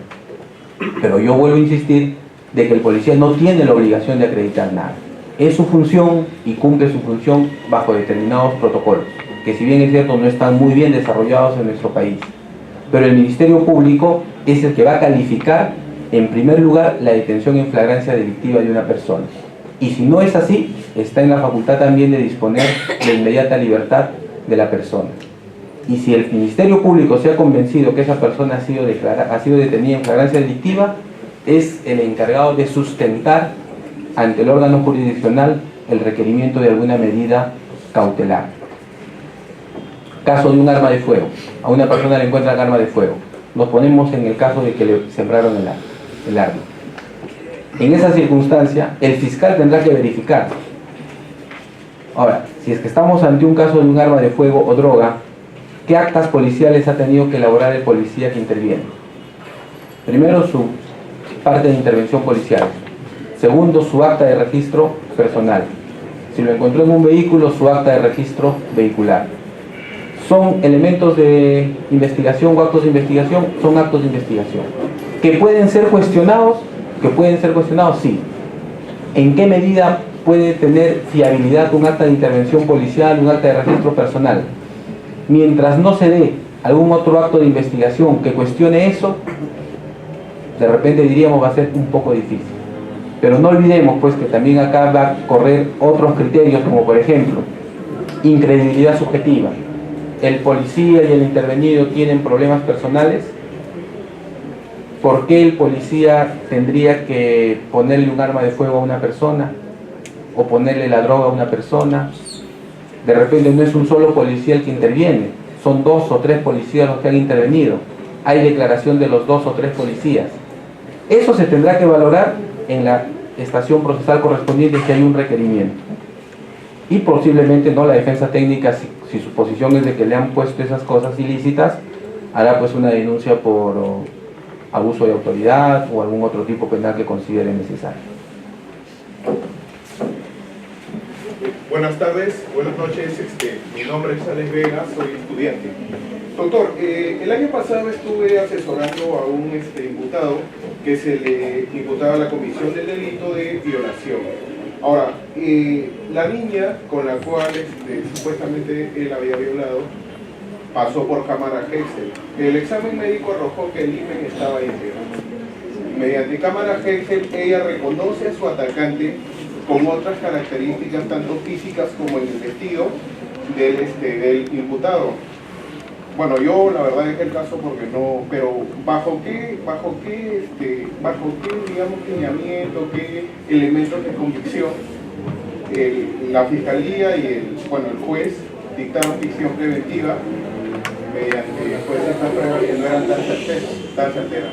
Pero yo vuelvo a insistir de que el policía no tiene la obligación de acreditar nada. Es su función y cumple su función bajo determinados protocolos, que si bien es cierto no están muy bien desarrollados en nuestro país. Pero el Ministerio Público es el que va a calificar en primer lugar la detención en flagrancia delictiva de una persona. Y si no es así, está en la facultad también de disponer de inmediata libertad de la persona. Y si el Ministerio Público se ha convencido que esa persona ha sido detenida en flagrancia delictiva, es el encargado de sustentar ante el órgano jurisdiccional el requerimiento de alguna medida cautelar. Caso de un arma de fuego. A una persona le encuentran arma de fuego. Nos ponemos en el caso de que le sembraron el arma. En esa circunstancia, el fiscal tendrá que verificar. Ahora, si es que estamos ante un caso de un arma de fuego o droga, ¿qué actas policiales ha tenido que elaborar el policía que interviene? Primero, su parte de intervención policial. Segundo, su acta de registro personal. Si lo encontró en un vehículo, su acta de registro vehicular. ¿Son elementos de investigación o actos de investigación? Son actos de investigación. ¿Que pueden ser cuestionados? Que pueden ser cuestionados, sí. ¿En qué medida puede tener fiabilidad un acta de intervención policial, un acta de registro personal? Mientras no se dé algún otro acto de investigación que cuestione eso, de repente diríamos va a ser un poco difícil. Pero no olvidemos pues que también acá va a correr otros criterios, como por ejemplo, incredibilidad subjetiva. El policía y el intervenido tienen problemas personales. ¿Por qué el policía tendría que ponerle un arma de fuego a una persona? ¿O ponerle la droga a una persona? De repente no es un solo policía el que interviene, son 2 o 3 policías los que han intervenido. Hay declaración de los 2 o 3 policías. Eso se tendrá que valorar en la estación procesal correspondiente si hay un requerimiento. Y posiblemente no la defensa técnica, si su posición es de que le han puesto esas cosas ilícitas, hará pues una denuncia por abuso de autoridad o algún otro tipo penal que considere necesario. Buenas tardes, buenas noches, mi nombre es Alex Vega, soy estudiante. Doctor, el año pasado estuve asesorando a un imputado que se le imputaba la comisión del delito de violación. Ahora, la niña con la cual supuestamente él había violado pasó por cámara Hexel. El examen médico arrojó que el himen estaba íntegro. Mediante cámara Hexel, ella reconoce a su atacante con otras características tanto físicas como en el vestido del imputado. Bueno, yo la verdad es el caso porque no, pero ¿bajo qué digamos lineamiento, qué elementos de convicción la fiscalía y el juez dictaron prisión preventiva mediante estas pruebas que no eran tan certeras?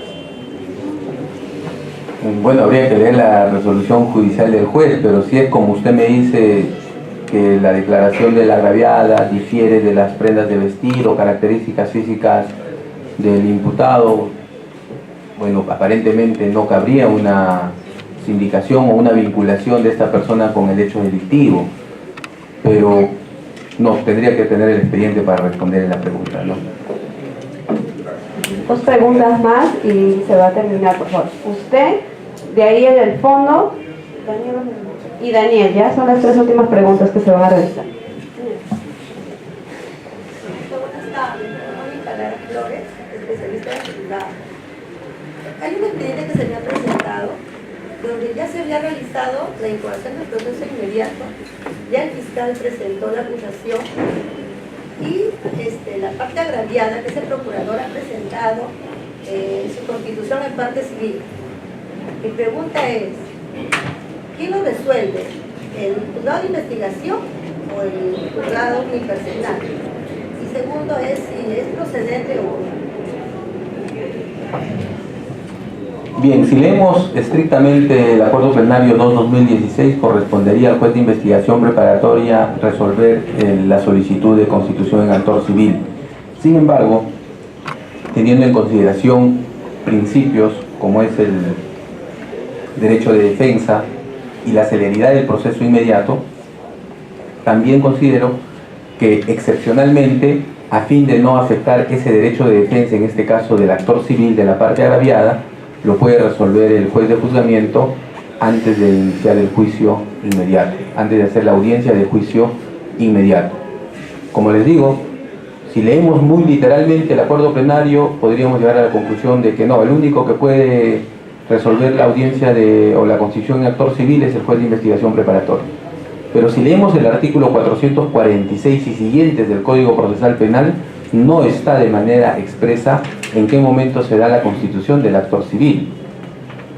Bueno, habría que leer la resolución judicial del juez, pero si es como usted me dice, que la declaración de la agraviada difiere de las prendas de vestir o características físicas del imputado, bueno, aparentemente no cabría una sindicación o una vinculación de esta persona con el hecho delictivo, pero no, tendría que tener el expediente para responder en la pregunta, ¿no? 2 preguntas más y se va a terminar, por favor. Usted, de ahí en el fondo, y Daniel, ya son las 3 últimas preguntas que se van a realizar. Buenas tardes, Mónica Lara Flores, especialista en juzgado. Hay un expediente que se me ha presentado donde ya se había realizado la incoación del proceso inmediato, ya el fiscal presentó la acusación y la parte agraviada, que es el procurador, ha presentado su constitución en parte civil. Mi pregunta es, ¿quién lo resuelve? ¿El juzgado de investigación o el juzgado unipersonal? Y segundo es si es procedente o no. Bien, si leemos estrictamente el acuerdo plenario 2-2016, correspondería al juez de investigación preparatoria resolver la solicitud de constitución en actor civil. Sin embargo, teniendo en consideración principios como es el derecho de defensa y la celeridad del proceso inmediato, también considero que excepcionalmente, a fin de no afectar ese derecho de defensa, en este caso del actor civil de la parte agraviada, lo puede resolver el juez de juzgamiento antes de iniciar el juicio inmediato, antes de hacer la audiencia de juicio inmediato. Como les digo, si leemos muy literalmente el acuerdo plenario, podríamos llegar a la conclusión de que no, el único que puede resolver la audiencia o la constitución en actor civil es el juez de investigación preparatoria. Pero si leemos el artículo 446 y siguientes del Código Procesal Penal, no está de manera expresa en qué momento se da la constitución del actor civil.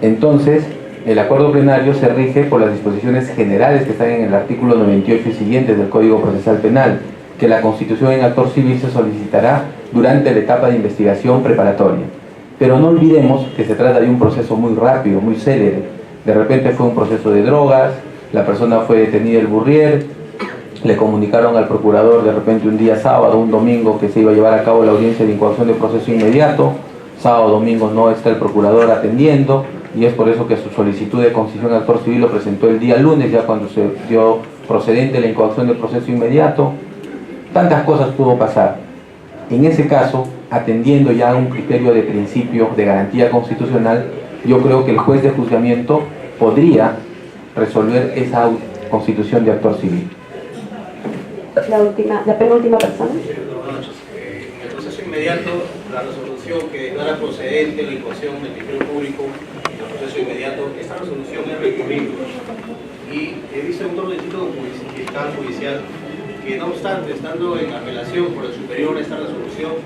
Entonces, el acuerdo plenario se rige por las disposiciones generales que están en el artículo 98 y siguientes del Código Procesal Penal, que la constitución en actor civil se solicitará durante la etapa de investigación preparatoria. Pero no olvidemos que se trata de un proceso muy rápido, muy célere. De repente fue un proceso de drogas, la persona fue detenida el Burrier, le comunicaron al procurador de repente un día sábado, un domingo, que se iba a llevar a cabo la audiencia de incoación de proceso inmediato. Sábado, domingo no está el procurador atendiendo y es por eso que su solicitud de constitución en actor civil lo presentó el día lunes, ya cuando se dio procedente la incoación de proceso inmediato. Tantas cosas pudo pasar. En ese caso, atendiendo ya a un criterio de principio de garantía constitucional, yo creo que el juez de juzgamiento podría resolver esa constitución de actor civil. La penúltima persona. Buenas noches. En el proceso inmediato, la resolución que declara procedente la incoación del Ministerio Público en el proceso inmediato, esta resolución es recurrible. Y he visto en un orden fiscal judicial que, no obstante, estando en apelación por el superior a esta resolución,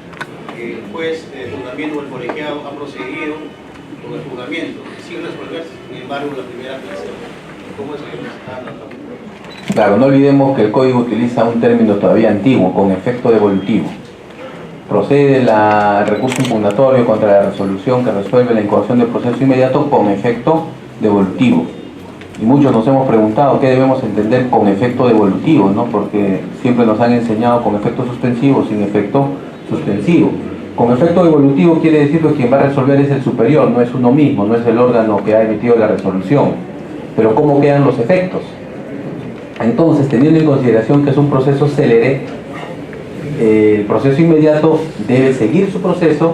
el juez de juzgamiento o el colegiado ha proseguido con el juzgamiento, sin resolver, sin embargo, la primera apelación. ¿Cómo es que se está tratando? Claro, no olvidemos que el código utiliza un término todavía antiguo, con efecto devolutivo. Procede el recurso impugnatorio contra la resolución que resuelve la incoación del proceso inmediato con efecto devolutivo. Y muchos nos hemos preguntado qué debemos entender con efecto devolutivo, ¿no? Porque siempre nos han enseñado con efecto suspensivo, sin efecto suspensivo. Con efecto devolutivo quiere decir que quien va a resolver es el superior, no es uno mismo, no es el órgano que ha emitido la resolución. Pero ¿cómo quedan los efectos? Entonces, teniendo en consideración que es un proceso célere, el proceso inmediato debe seguir su proceso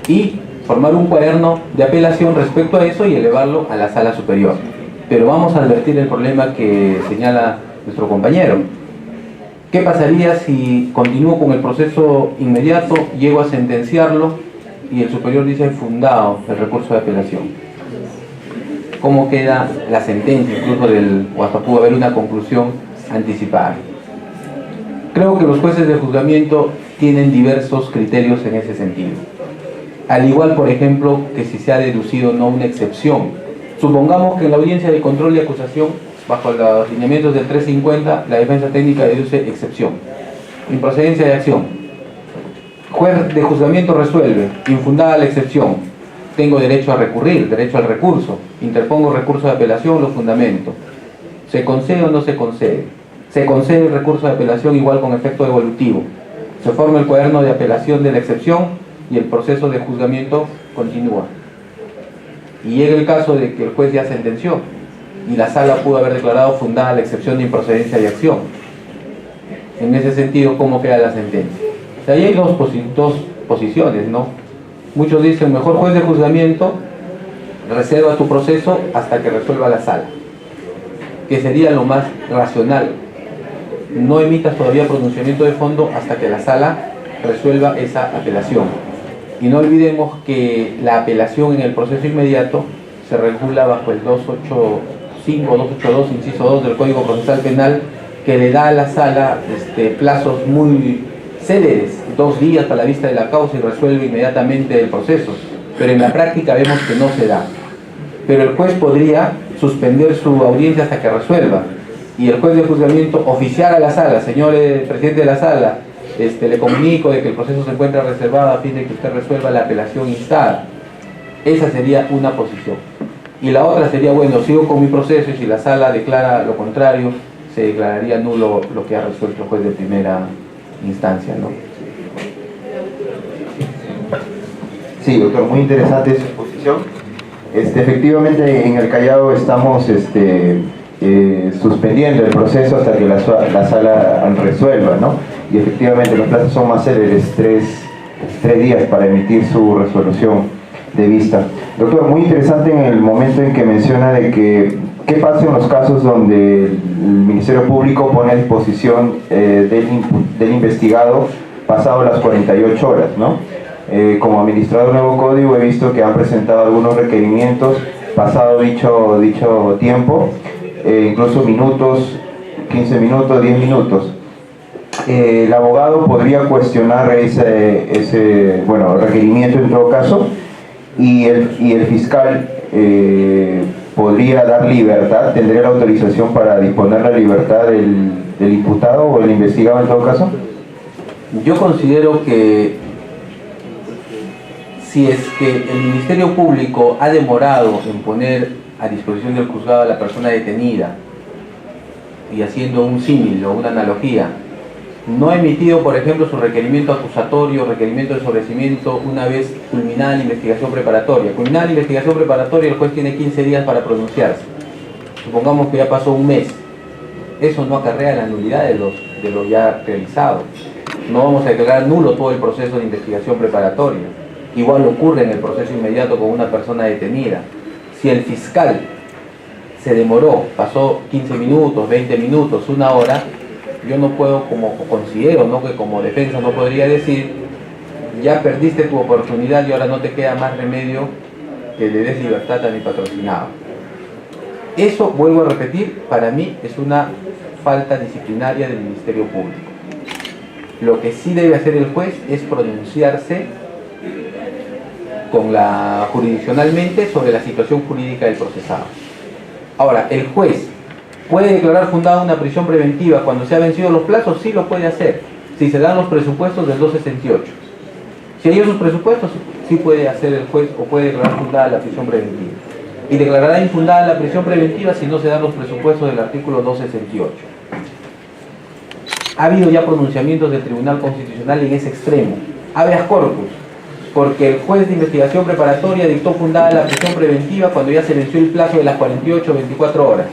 y formar un cuaderno de apelación respecto a eso y elevarlo a la sala superior. Pero vamos a advertir el problema que señala nuestro compañero. ¿Qué pasaría si continúo con el proceso inmediato, llego a sentenciarlo y el superior dice fundado el recurso de apelación? ¿Cómo queda la sentencia, incluso o hasta pudo haber una conclusión anticipada? Creo que los jueces de juzgamiento tienen diversos criterios en ese sentido. Al igual, por ejemplo, que si se ha deducido no una excepción. Supongamos que en la audiencia de control y acusación, bajo los lineamientos del 350, la defensa técnica deduce excepción. Improcedencia de acción. Juez de juzgamiento resuelve, infundada la excepción. Tengo derecho a recurrir, derecho al recurso. Interpongo recurso de apelación, lo fundamento. ¿Se concede o no se concede? Se concede el recurso de apelación igual con efecto devolutivo. Se forma el cuaderno de apelación de la excepción y el proceso de juzgamiento continúa. Y llega el caso de que el juez ya sentenció y la sala pudo haber declarado fundada la excepción de improcedencia de acción. En ese sentido, ¿cómo queda la sentencia? Ahí hay dos posiciones, ¿no? Muchos dicen, mejor juez de juzgamiento, reserva tu proceso hasta que resuelva la sala, que sería lo más racional. No emitas todavía pronunciamiento de fondo hasta que la sala resuelva esa apelación. Y no olvidemos que la apelación en el proceso inmediato se regula bajo el 285, 282, inciso 2 del Código Procesal Penal, que le da a la sala plazos muy céleres, 2 días a la vista de la causa y resuelve inmediatamente el proceso. Pero en la práctica vemos que no se da. Pero el juez podría suspender su audiencia hasta que resuelva. Y el juez de juzgamiento oficiar a la sala: señor presidente de la sala, le comunico de que el proceso se encuentra reservado a fin de que usted resuelva la apelación instada. Esa sería una posición. Y la otra sería, bueno, sigo con mi proceso, y si la sala declara lo contrario, se declararía nulo lo que ha resuelto el juez de primera instancia, ¿no? Sí, doctor, muy interesante su exposición. Efectivamente, en el Callao estamos suspendiendo el proceso hasta que la sala resuelva, ¿no? Y efectivamente los plazos son más céleres, 3 días para emitir su resolución de vista. Doctor, muy interesante en el momento en que menciona de que qué pasa en los casos donde el Ministerio Público pone a disposición del investigado pasado las 48 horas, ¿no? Como administrador del nuevo código he visto que han presentado algunos requerimientos pasado dicho tiempo, incluso minutos, 15 minutos, 10 minutos. El abogado podría cuestionar ese requerimiento en todo caso, y el fiscal podría dar libertad, tendría la autorización para disponer la libertad del imputado o el investigado en todo caso. Yo considero que si es que el Ministerio Público ha demorado en poner a disposición del juzgado a la persona detenida, y haciendo un símil o una analogía, no ha emitido, por ejemplo, su requerimiento acusatorio, requerimiento de sobrecimiento una vez culminada la investigación preparatoria. Culminada la investigación preparatoria, el juez tiene 15 días para pronunciarse. Supongamos que ya pasó un mes. Eso no acarrea la nulidad de lo ya realizado. No vamos a declarar nulo todo el proceso de investigación preparatoria. Igual ocurre en el proceso inmediato con una persona detenida. Si el fiscal se demoró, pasó 15 minutos, 20 minutos, 1 hora, yo no puedo, considero, ¿no?, que como defensa no podría decir: ya perdiste tu oportunidad y ahora no te queda más remedio que le des libertad a mi patrocinado. Eso, vuelvo a repetir, para mí es una falta disciplinaria del Ministerio Público. Lo que sí debe hacer el juez es pronunciarse jurisdiccionalmente sobre la situación jurídica del procesado. Ahora, el juez puede declarar fundada una prisión preventiva cuando se han vencido los plazos. Sí lo puede hacer, si se dan los presupuestos del 268. Si hay esos presupuestos, sí puede hacer el juez, o puede declarar fundada la prisión preventiva. Y declarará infundada la prisión preventiva si no se dan los presupuestos del artículo 268. Ha habido ya pronunciamientos del Tribunal Constitucional en ese extremo, habeas corpus, porque el juez de investigación preparatoria dictó fundada la prisión preventiva cuando ya se venció el plazo de las 48 o 24 horas.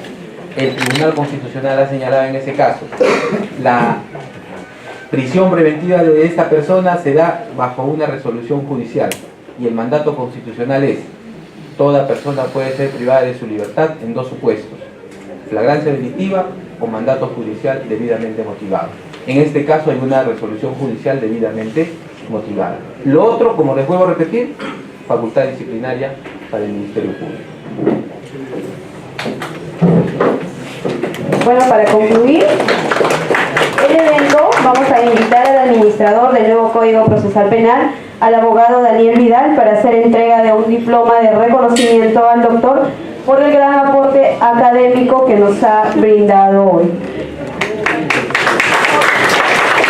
El Tribunal Constitucional ha señalado en ese caso: la prisión preventiva de esta persona se da bajo una resolución judicial, y el mandato constitucional es: toda persona puede ser privada de su libertad en 2 supuestos: flagrancia delictiva o mandato judicial debidamente motivado. En este caso hay una resolución judicial debidamente motivada. Lo otro, como les vuelvo a repetir, facultad disciplinaria para el Ministerio Público. Bueno, para concluir el evento, vamos a invitar al administrador del nuevo Código Procesal Penal, al abogado Daniel Vidal, para hacer entrega de un diploma de reconocimiento al doctor por el gran aporte académico que nos ha brindado hoy.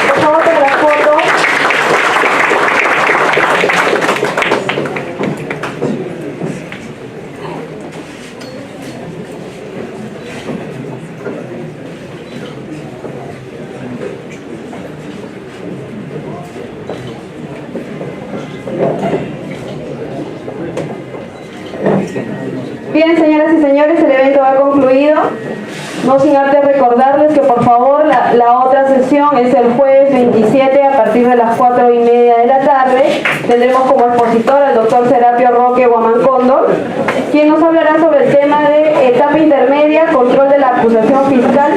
Por favor, con la foto. Bien, señoras y señores, el evento ha concluido. No sin antes recordarles que por favor la otra sesión es el jueves jueves 27 a partir de las 4:30 de la tarde. Tendremos como expositor al doctor Serapio Roque Guamancóndor, quien nos hablará sobre el tema de etapa intermedia, control de la acusación fiscal,